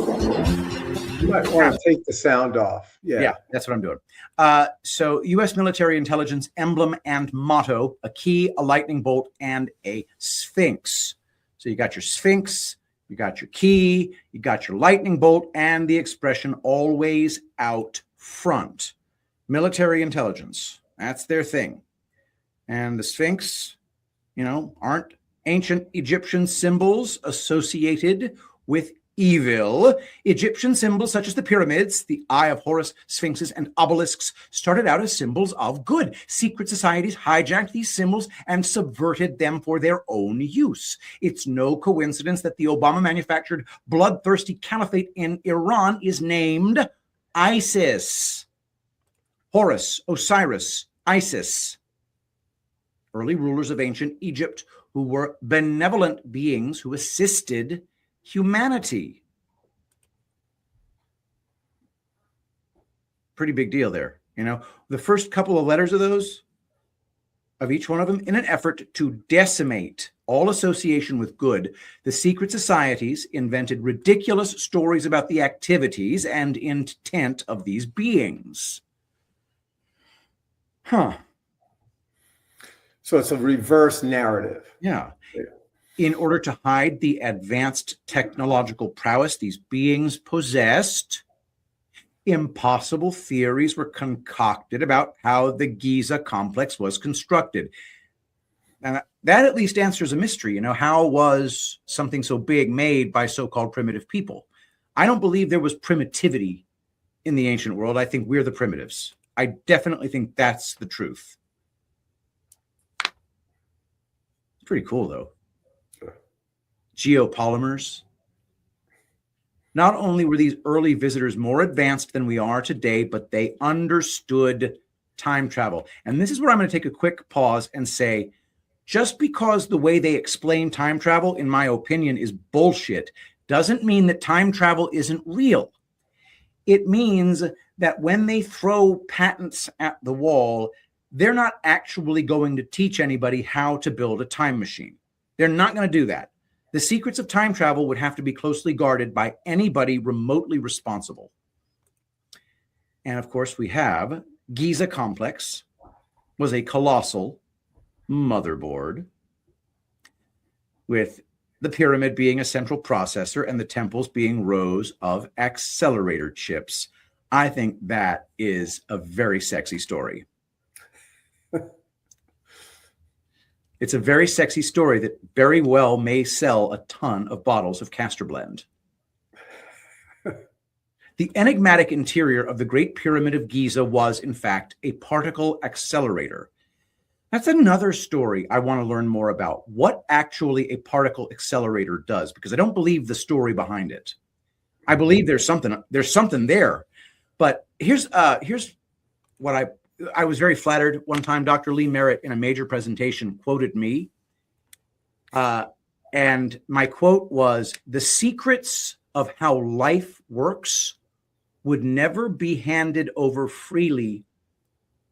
You might want to take the sound off. Yeah, that's what I'm doing. So U.S. military intelligence emblem and motto, a key, a lightning bolt, and a Sphinx. So you got your Sphinx, you got your key, you got your lightning bolt, and the expression always out front. Military intelligence, that's their thing. And the Sphinx, aren't ancient Egyptian symbols associated with evil. Egyptian symbols such as the pyramids, the Eye of Horus, sphinxes, and obelisks started out as symbols of good. Secret societies hijacked these symbols and subverted them for their own use. It's no coincidence that the Obama-manufactured bloodthirsty caliphate in Iran is named Isis. Horus, Osiris, Isis. Early rulers of ancient Egypt who were benevolent beings who assisted humanity. Pretty big deal there. You know, the first couple of letters of each one of them, in an effort to decimate all association with good, the secret societies invented ridiculous stories about the activities and intent of these beings. Huh. So it's a reverse narrative. Yeah. In order to hide the advanced technological prowess these beings possessed, impossible theories were concocted about how the Giza complex was constructed. And that at least answers a mystery. You know, how was something so big made by so-called primitive people? I don't believe there was primitivity in the ancient world. I think we're the primitives. I definitely think that's the truth. It's pretty cool, though. Geopolymers. Not only were these early visitors more advanced than we are today, but they understood time travel. And this is where I'm going to take a quick pause and say, just because the way they explain time travel, in my opinion, is bullshit, doesn't mean that time travel isn't real. It means that when they throw patents at the wall, they're not actually going to teach anybody how to build a time machine. They're not going to do that. The secrets of time travel would have to be closely guarded by anybody remotely responsible. And of course, we have Giza complex was a colossal motherboard with the pyramid being a central processor and the temples being rows of accelerator chips. I think that is a very sexy story. It's a very sexy story that very well may sell a ton of bottles of Castor Blend. The enigmatic interior of the Great Pyramid of Giza was, in fact, a particle accelerator. That's another story I want to learn more about. What actually a particle accelerator does, because I don't believe the story behind it. I believe there's something there. But here's what I was very flattered. One time, Dr. Lee Merritt in a major presentation quoted me. And my quote was, "The secrets of how life works would never be handed over freely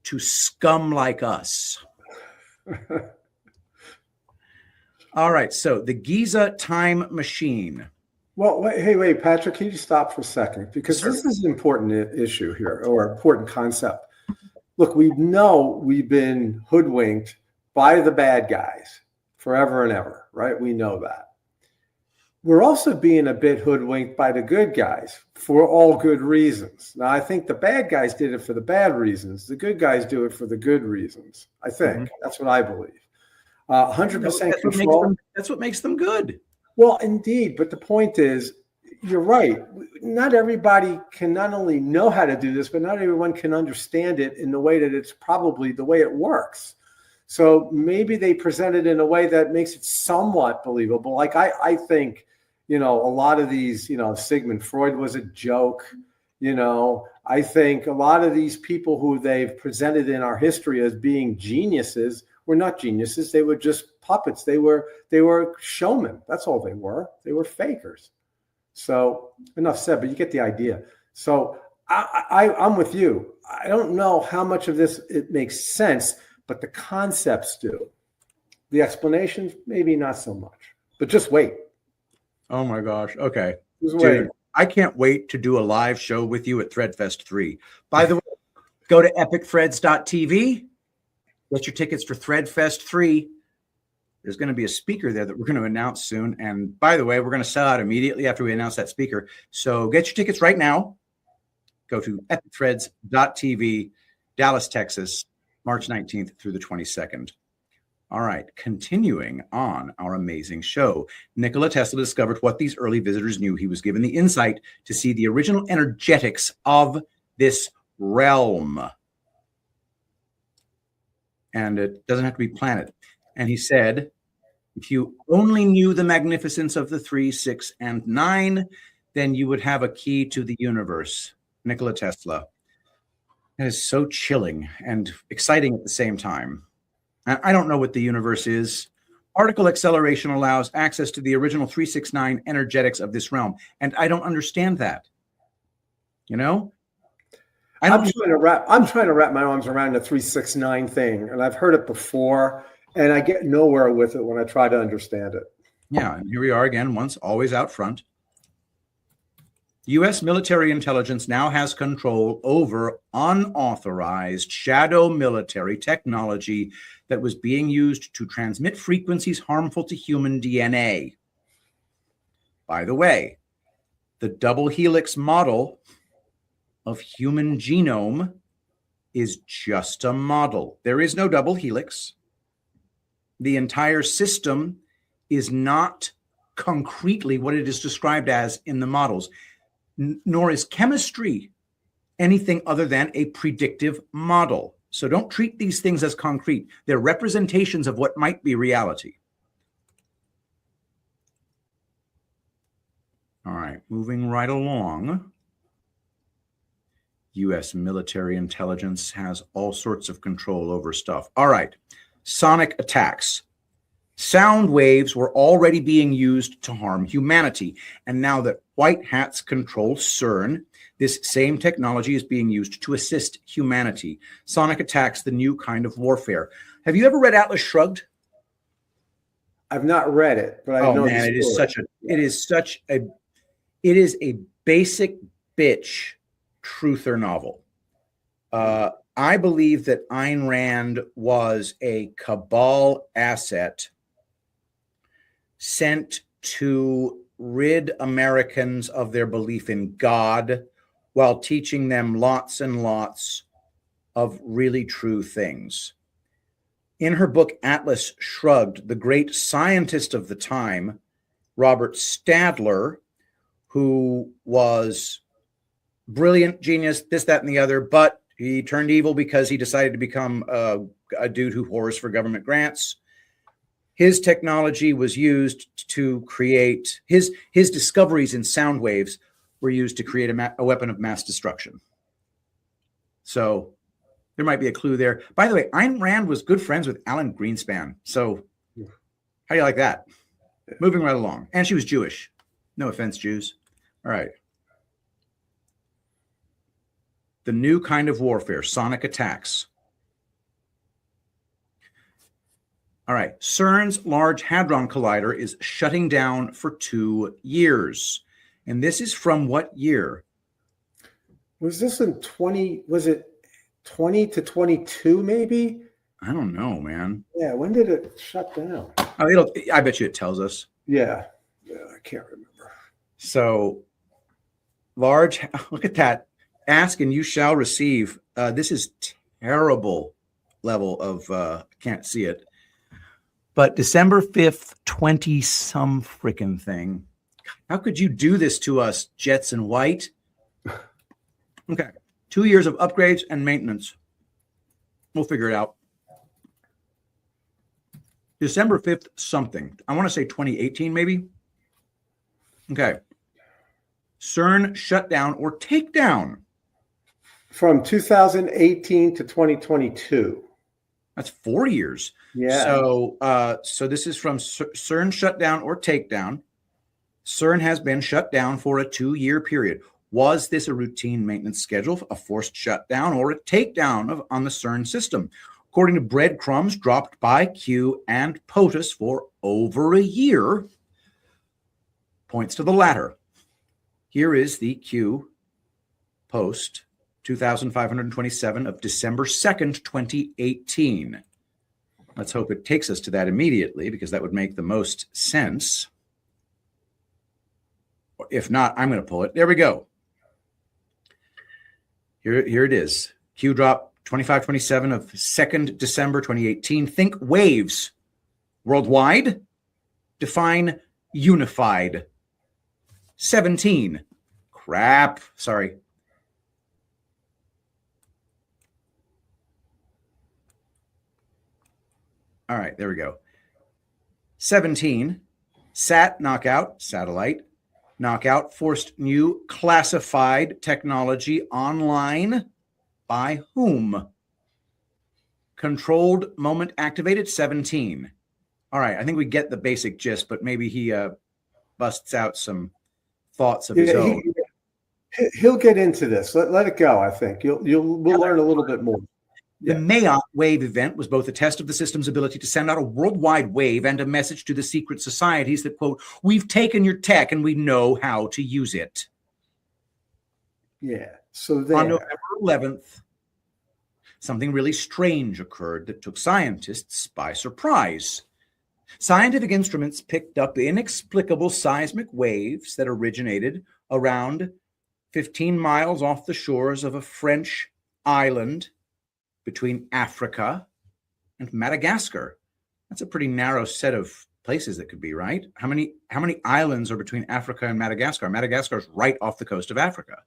to scum like us." All right. So the Giza time machine. Well, wait, Patrick, can you stop for a second? Because this is an important issue here, or important concept. Look, we know we've been hoodwinked by the bad guys forever and ever, right? We know that. We're also being a bit hoodwinked by the good guys for all good reasons. Now, I think the bad guys did it for the bad reasons. The good guys do it for the good reasons. I think that's what I believe. 100% control. That's what makes them good. Well, indeed. But the point is, you're right. Not everybody can not only know how to do this, but not everyone can understand it in the way that it's probably the way it works. So maybe they present it in a way that makes it somewhat believable. Like I think, a lot of these, Sigmund Freud was a joke. I think a lot of these people who they've presented in our history as being geniuses were not geniuses. They were just puppets. They were showmen. That's all they were. They were fakers. So enough said, but you get the idea. So I'm with you. I don't know how much of this it makes sense, but the concepts do. The explanations, maybe not so much. But just wait. Oh my gosh. Okay. Just wait. Dude, I can't wait to do a live show with you at Threadfest 3. By the way, go to epicthreads.tv. Get your tickets for Threadfest 3. There's going to be a speaker there that we're going to announce soon. And by the way, we're going to sell out immediately after we announce that speaker. So get your tickets right now. Go to epicthreads.tv, Dallas, Texas, March 19th through the 22nd. All right, continuing on our amazing show. Nikola Tesla discovered what these early visitors knew. He was given the insight to see the original energetics of this realm. And it doesn't have to be planet. And he said, if you only knew the magnificence of the 3, 6, and 9, then you would have a key to the universe. Nikola Tesla. That is so chilling and exciting at the same time. I don't know what the universe is. Particle acceleration allows access to the original 369 energetics of this realm. And I don't understand that. You know? I'm trying to wrap my arms around the 369 thing. And I've heard it before, and I get nowhere with it when I try to understand it. Yeah, and here we are again, once always out front. U.S. military intelligence now has control over unauthorized shadow military technology that was being used to transmit frequencies harmful to human DNA. By the way, the double helix model of human genome is just a model. There is no double helix. The entire system is not concretely what it is described as in the models. Nor is chemistry anything other than a predictive model. So don't treat these things as concrete. They're representations of what might be reality. All right, moving right along. U.S. military intelligence has all sorts of control over stuff. All right, sonic attacks. Sound waves were already being used to harm humanity. And now that white hats control CERN, this same technology is being used to assist humanity. Sonic attacks, the new kind of warfare. Have you ever read Atlas Shrugged? I've not read it, but I know man, it is a basic bitch truther novel. I believe that Ayn Rand was a cabal asset sent to rid Americans of their belief in God while teaching them lots and lots of really true things. In her book, Atlas Shrugged, the great scientist of the time, Robert Stadler, who was brilliant, genius, this, that, and the other, but he turned evil because he decided to become a dude who whores for government grants. His technology was used to create, his discoveries in sound waves were used to create a weapon of mass destruction. So there might be a clue there. By the way, Ayn Rand was good friends with Alan Greenspan. So how do you like that? Moving right along. And she was Jewish. No offense, Jews. All right. The new kind of warfare, sonic attacks. All right, CERN's Large Hadron Collider is shutting down for 2 years. And this is from what year? Was this in 20, was it 20 to 22 maybe? I don't know, man. Yeah, when did it shut down? Oh, I bet you it tells us. Yeah, I can't remember. So, look at that. Ask and you shall receive. This is terrible level of, can't see it. But December 5th, 20-some freaking thing. How could you do this to us, Jets in White? Okay. 2 years of upgrades and maintenance. We'll figure it out. December 5th, something. I want to say 2018, maybe. Okay. CERN shutdown or takedown. From 2018 to 2022. That's 4 years. Yeah. So this is from CERN shutdown or takedown. CERN has been shut down for a 2-year period. Was this a routine maintenance schedule, a forced shutdown, or a takedown on the CERN system? According to breadcrumbs dropped by Q and POTUS for over a year, points to the latter. Here is the Q post 2527 of December 2nd, 2018. Let's hope it takes us to that immediately, because that would make the most sense. If not, I'm going to pull it. There we go. Here it is. Q drop 2527 of 2nd December 2018. Think waves. Worldwide. Define unified. 17. Crap. Sorry. All right, there we go. 17, sat knockout, satellite. Knockout forced new classified technology online by whom? Controlled moment activated 17. All right, I think we get the basic gist, but maybe he busts out some thoughts of his own. He'll get into this. Let it go. I think we'll learn a little bit more. The Mayotte wave event was both a test of the system's ability to send out a worldwide wave and a message to the secret societies that, quote, we've taken your tech and we know how to use it. Yeah. So then on November 11th, something really strange occurred that took scientists by surprise. Scientific instruments picked up inexplicable seismic waves that originated around 15 miles off the shores of a French island between Africa and Madagascar. That's a pretty narrow set of places that could be, right? How many islands are between Africa and Madagascar? Madagascar is right off the coast of Africa.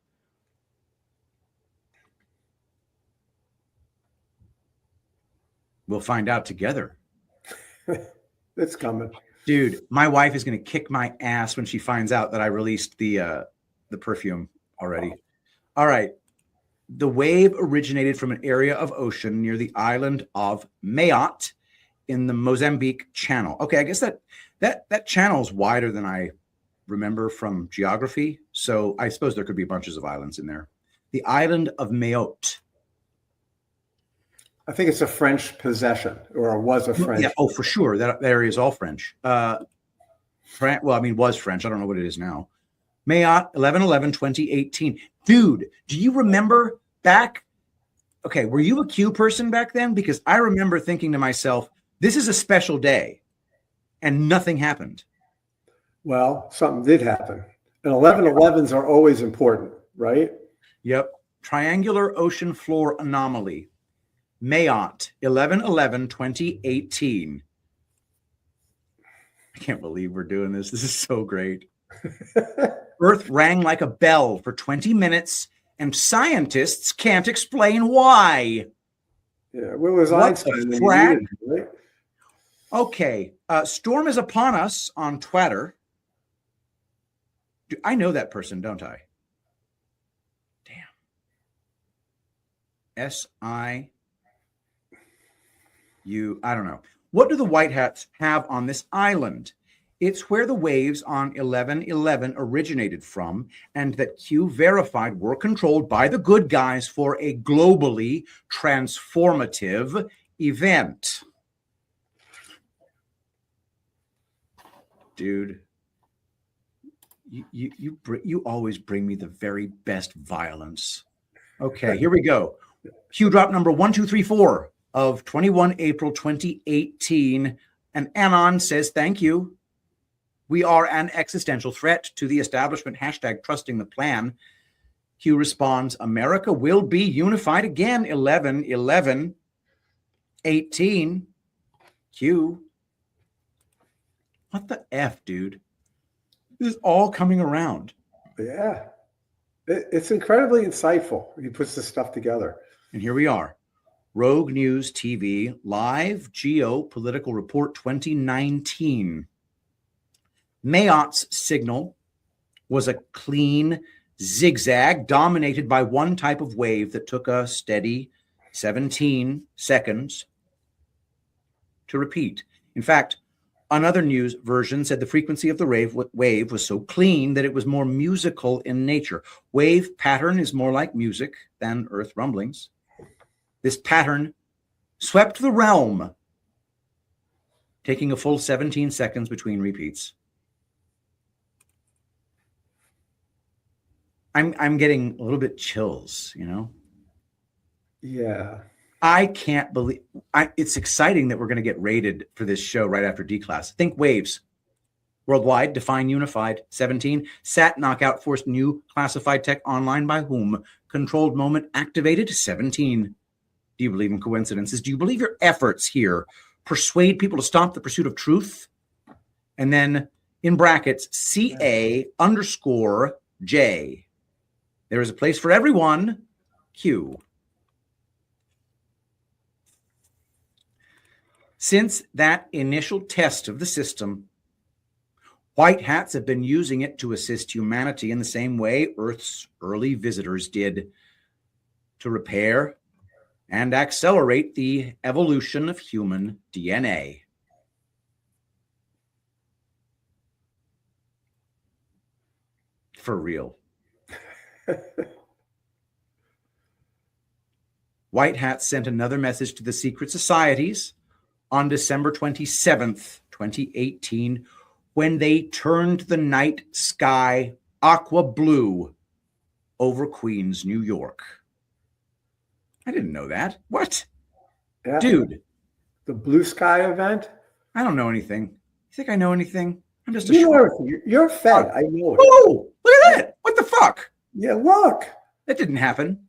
We'll find out together. It's coming. Dude, my wife is going to kick my ass when she finds out that I released the perfume already. All right. The wave originated from an area of ocean near the island of Mayotte in the Mozambique Channel. Okay, I guess that channel is wider than I remember from geography. So I suppose there could be bunches of islands in there. The island of Mayotte. I think it's a French possession, or was a French. Yeah, oh, for sure. That area is all French. Was French. I don't know what it is now. Mayotte, 11/11/2018. Dude, do you remember back? Okay, were you a Q person back then? Because I remember thinking to myself, this is a special day, and nothing happened. Well, something did happen. And 11/11s are always important, right? Yep. Triangular ocean floor anomaly. Mayotte, 11/11/2018. I can't believe we're doing this. This is so great. Earth rang like a bell for 20 minutes, and scientists can't explain why. Yeah, where was What Einstein? the frack? Right? Okay, storm is upon us on Twitter. I know that person, don't I? Damn. I don't know. What do the White Hats have on this island? It's where the waves on 11/11 originated from, and that Q verified were controlled by the good guys for a globally transformative event. Dude, you always bring me the very best violence. Okay, here we go. Q drop number 1234 of 21 April 2018. And Anon says, thank you. We are an existential threat to the establishment. Hashtag trusting the plan. Q responds, America will be unified again. 11/11/18. Q. What the F, dude? This is all coming around. Yeah. It's incredibly insightful. He puts this stuff together. And here we are. Rogue News TV, live geopolitical report 2019. Mayotte's signal was a clean zigzag dominated by one type of wave that took a steady 17 seconds to repeat. In fact, another news version said the frequency of the wave was so clean that it was more musical in nature. Wave pattern is more like music than earth rumblings. This pattern swept the realm, taking a full 17 seconds between repeats. I'm getting a little bit chills, you know? Yeah. I can't believe it's exciting that we're going to get rated for this show right after D-Class. Think waves. Worldwide, define unified. 17. Sat knockout forced new classified tech online by whom? Controlled moment activated. 17. Do you believe in coincidences? Do you believe your efforts here persuade people to stop the pursuit of truth? And then in brackets, CA_J. There is a place for everyone. Q. Since that initial test of the system, White hats have been using it to assist humanity in the same way Earth's early visitors did, to repair and accelerate the evolution of human DNA. For real. White hats sent another message to the secret societies on December 27th, 2018, when they turned the night sky aqua blue over Queens, New York. I didn't know that. What? Yeah. Dude. The blue sky event? I don't know anything. You think I know anything? I'm just a you know everything. You're fed. I know it. Oh, look at that. What the fuck? Yeah, look. That didn't happen.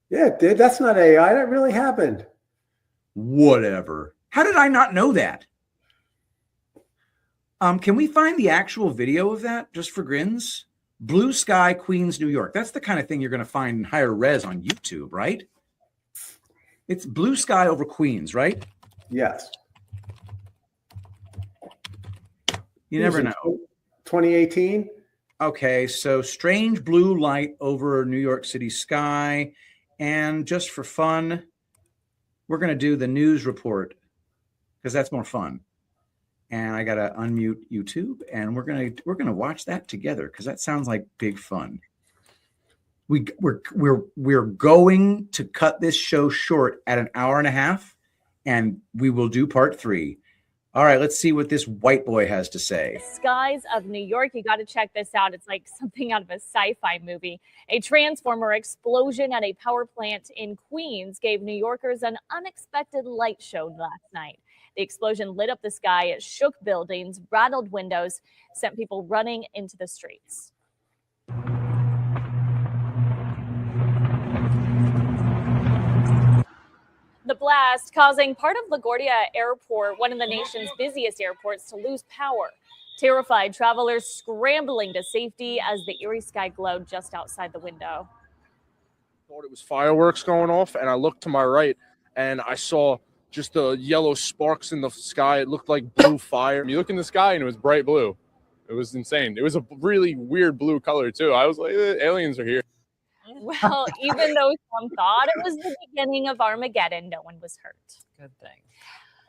Yeah, it did. That's not AI. That really happened. Whatever. How did I not know that? Can we find the actual video of that just for grins? Blue sky, Queens, New York. That's the kind of thing you're going to find in higher res on YouTube, right? It's blue sky over Queens, right? Yes. You never know. 2018? Okay, so strange blue light over New York City sky. And just for fun, we're going to do the news report because that's more fun. And I got to unmute YouTube, and we're going to watch that together because that sounds like big fun. We're going to cut this show short at an hour and a half, and we will do part 3. All right, let's see what this white boy has to say. Skies of New York. You got to check this out. It's like something out of a sci-fi movie. A transformer explosion at a power plant in Queens gave New Yorkers an unexpected light show last night. The explosion lit up the sky, it shook buildings, rattled windows, sent people running into the streets. The blast causing part of LaGuardia Airport, one of the nation's busiest airports, to lose power. Terrified travelers scrambling to safety as the eerie sky glowed just outside the window. I thought it was fireworks going off, and I looked to my right, and I saw just the yellow sparks in the sky. It looked like blue fire. You look in the sky, and it was bright blue. It was insane. It was a really weird blue color, too. I was like, aliens are here. Well, even though some thought it was the beginning of Armageddon, no one was hurt. Good thing.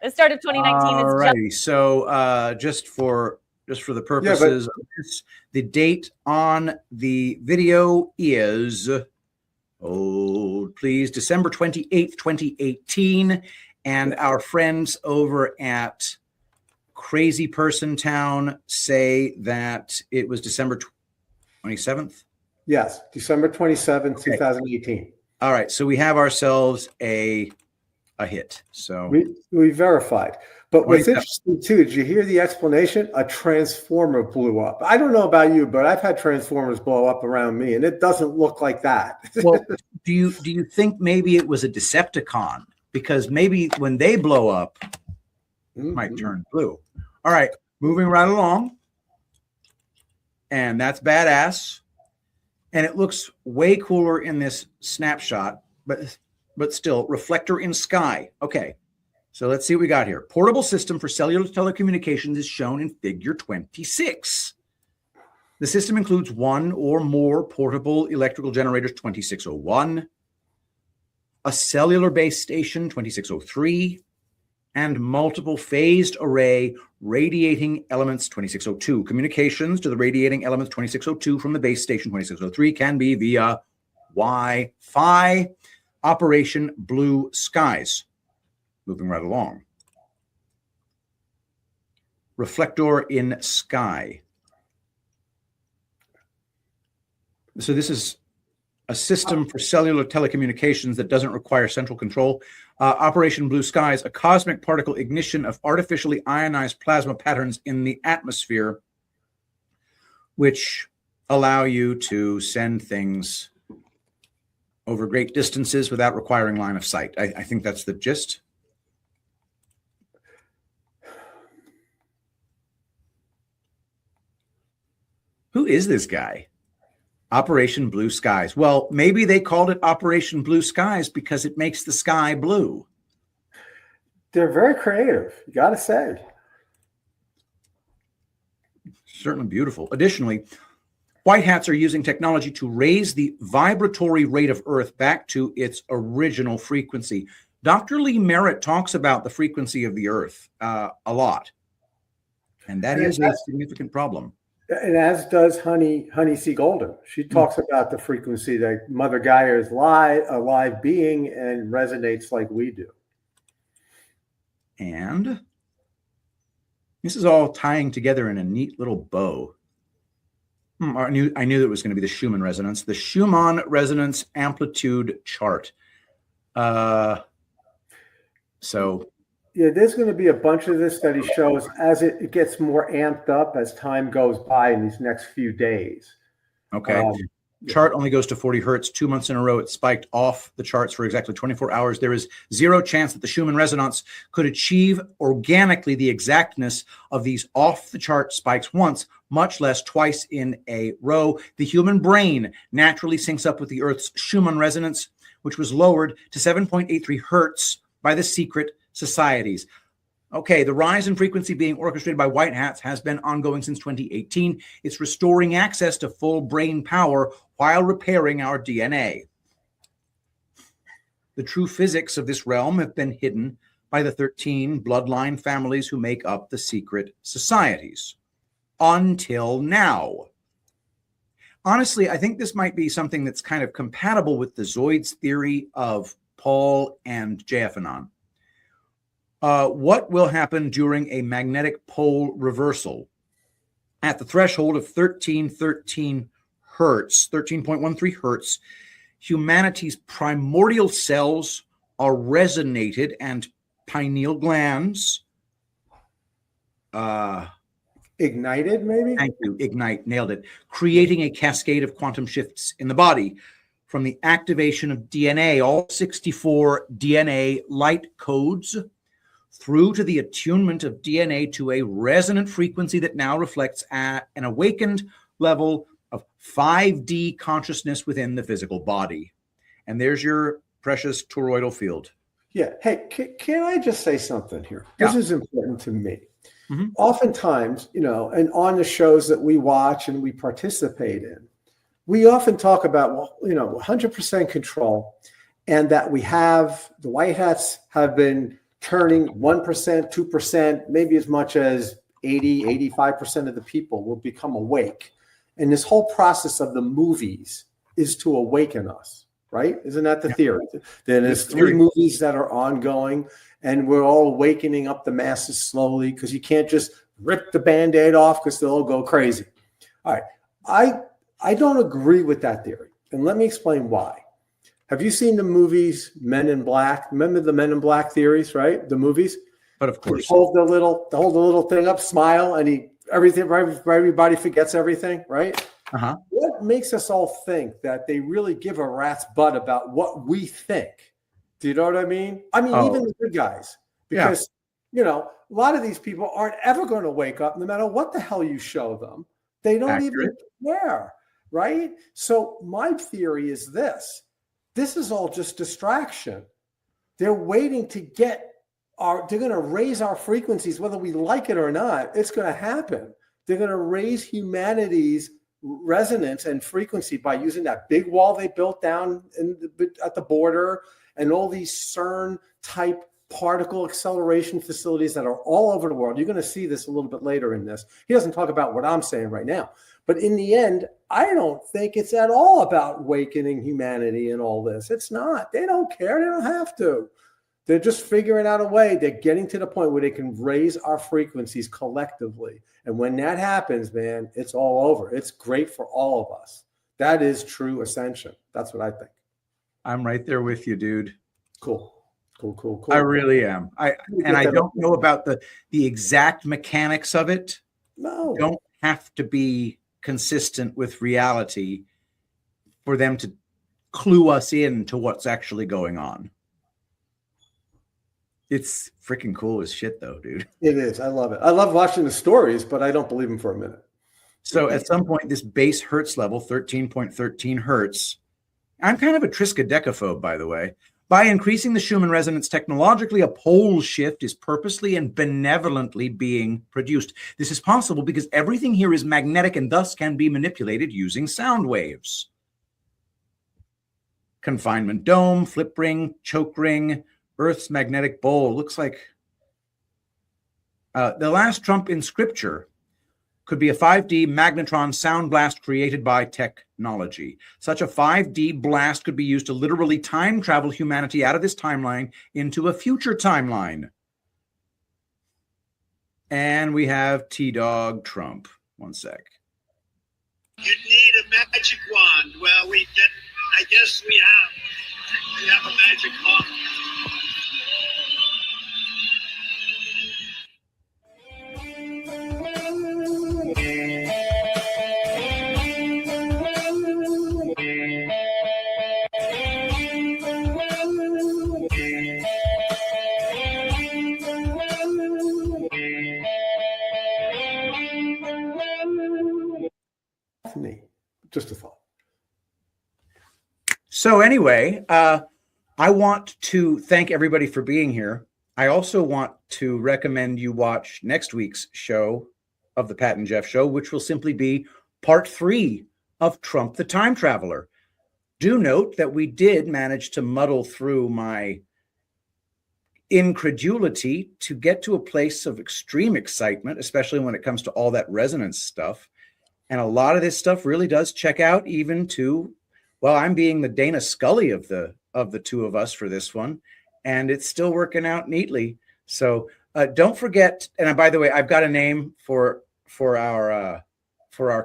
The start of 2019 is Alrighty, so just for the purposes of this, the date on the video is, December 28th, 2018. And our friends over at Crazy Person Town say that it was December 27th. Yes, December 27th, 2018. All right, so we have ourselves a hit. So we verified. But what's interesting too, did you hear the explanation? A transformer blew up. I don't know about you, but I've had transformers blow up around me, and it doesn't look like that. Well, do you think maybe it was a Decepticon? Because maybe when they blow up, it might turn blue. All right, moving right along. And that's badass. And it looks way cooler in this snapshot, but still, reflector in sky. Okay, so let's see what we got here. Portable system for cellular telecommunications is shown in figure 26. The system includes one or more portable electrical generators, 2601, a cellular base station, 2603, and multiple phased array radiating elements, 2602. Communications to the radiating elements, 2602 from the base station, 2603, can be via Wi-Fi. Operation Blue Skies. Moving right along. Reflector in sky. So this is a system for cellular telecommunications that doesn't require central control. Operation Blue Skies, a cosmic particle ignition of artificially ionized plasma patterns in the atmosphere, which allow you to send things over great distances without requiring line of sight. I think that's the gist. Who is this guy? Operation Blue Skies. Well, maybe they called it Operation Blue Skies because it makes the sky blue. They're very creative, you got to say. Certainly beautiful. Additionally, white hats are using technology to raise the vibratory rate of Earth back to its original frequency. Dr. Lee Merritt talks about the frequency of the Earth a lot, and that is a significant problem. And as does Honey C. Golden. She talks about the frequency that Mother Gaia is a live being and resonates like we do. And this is all tying together in a neat little bow. I knew that it was going to be the Schumann resonance, the Schumann resonance amplitude chart. Yeah, there's going to be a bunch of this that he shows as it gets more amped up as time goes by in these next few days. Okay. Chart only goes to 40 hertz. 2 months in a row, it spiked off the charts for exactly 24 hours. There is zero chance that the Schumann resonance could achieve organically the exactness of these off-the-chart spikes once, much less twice in a row. The human brain naturally syncs up with the Earth's Schumann resonance, which was lowered to 7.83 hertz by the secret societies. Okay, the rise in frequency being orchestrated by white hats has been ongoing since 2018. It's restoring access to full brain power while repairing our DNA. The true physics of this realm have been hidden by the 13 bloodline families who make up the secret societies. Until now. Honestly, I think this might be something that's kind of compatible with the Zoids theory of Paul and JFNon. What will happen during a magnetic pole reversal? At the threshold of 1313 hertz, 13.13 hertz, humanity's primordial cells are resonated and pineal glands ignited, maybe? Thank you. Ignite. Nailed it. Creating a cascade of quantum shifts in the body from the activation of DNA, all 64 DNA light codes, through to the attunement of DNA to a resonant frequency that now reflects at an awakened level of 5D consciousness within the physical body. And there's your precious toroidal field. Yeah. Hey, can I just say something here? Yeah. This is important to me. Mm-hmm. Oftentimes, and on the shows that we watch and we participate in, we often talk about, 100% control, and that we have, the white hats have been turning 1%, 2%, maybe as much as 80, 85% of the people will become awake. And this whole process of the movies is to awaken us, right? Isn't that the theory? Then there's 3 movies that are ongoing, and we're all awakening up the masses slowly, because you can't just rip the Band-Aid off because they'll go crazy. All right. I don't agree with that theory. And let me explain why. Have you seen the movies Men in Black? Remember the Men in Black theories, right? The movies? But of course. Hold the little thing up, smile, and everybody forgets everything, right? Uh-huh. What makes us all think that they really give a rat's butt about what we think? Do you know what I mean? Even the good guys, because, a lot of these people aren't ever going to wake up no matter what the hell you show them. They don't even care, right? So my theory is this. This is all just distraction. They're waiting to they're going to raise our frequencies, whether we like it or not. It's going to happen. They're going to raise humanity's resonance and frequency by using that big wall they built down at the border and all these CERN type particle acceleration facilities that are all over the world. You're going to see this a little bit later in this. He doesn't talk about what I'm saying right now. But in the end, I don't think it's at all about awakening humanity and all this. It's not. They don't care. They don't have to. They're just figuring out a way. They're getting to the point where they can raise our frequencies collectively. And when that happens, man, it's all over. It's great for all of us. That is true ascension. That's what I think. I'm right there with you, dude. Cool. I really am. I don't know about the exact mechanics of it. No. Don't have to be consistent with reality for them to clue us in to what's actually going on. It's freaking cool as shit, though, dude. It is. I love it. I love watching the stories, but I don't believe them for a minute. So at some point, this base hertz level, 13.13 hertz. I'm kind of a triskaidecaphobe, by the way. By increasing the Schumann resonance technologically, a pole shift is purposely and benevolently being produced. This is possible because everything here is magnetic and thus can be manipulated using sound waves. Confinement dome, flip ring, choke ring, Earth's magnetic bowl. Looks like the last trump in scripture could be a 5D magnetron sound blast created by technology. Such a 5D blast could be used to literally time travel humanity out of this timeline into a future timeline. And we have T-Dog Trump. One sec. You need a magic wand. Well, I guess we have a magic wand. Just a thought. So anyway, I want to thank everybody for being here. I also want to recommend you watch next week's show of the Pat and Jeff Show, which will simply be part 3 of Trump the Time Traveler. Do note that we did manage to muddle through my incredulity to get to a place of extreme excitement, especially when it comes to all that resonance stuff. And a lot of this stuff really does check out even to, well, I'm being the Dana Scully of the two of us for this one, and it's still working out neatly. So don't forget, and by the way, I've got a name for our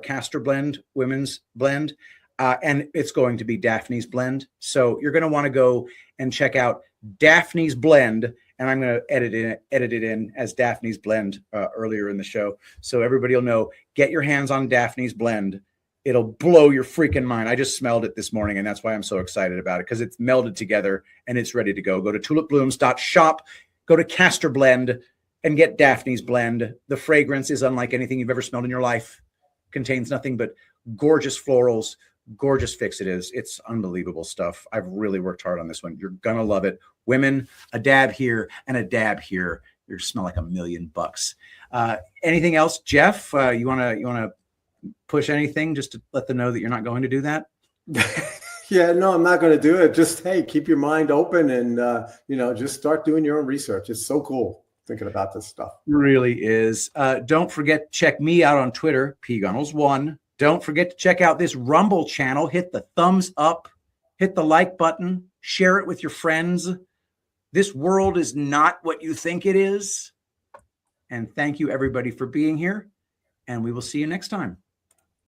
Castor blend, women's blend, and it's going to be Daphne's blend. So you're going to want to go and check out Daphne's blend, and I'm going to edit it in as Daphne's blend earlier in the show, so everybody will know. Get your hands on Daphne's blend. It'll blow your freaking mind. I just smelled it this morning, and that's why I'm so excited about it, because it's melded together and it's ready to go. Go to tulipblooms.shop, go to Castor Blend, and get Daphne's blend. The fragrance is unlike anything you've ever smelled in your life. Contains nothing but gorgeous florals, gorgeous fixatives. It's unbelievable stuff. I've really worked hard on this one. You're gonna love it. Women, a dab here and a dab here. You smell like $1 million. Anything else, Jeff? You wanna push anything just to let them know that you're not going to do that? Yeah, no, I'm not going to do it. Just, hey, keep your mind open and, just start doing your own research. It's so cool thinking about this stuff. Really is. Don't forget to check me out on Twitter, pgunnels1. Don't forget to check out this Rumble channel. Hit the thumbs up, hit the like button, share it with your friends. This world is not what you think it is. And thank you, everybody, for being here. And we will see you next time.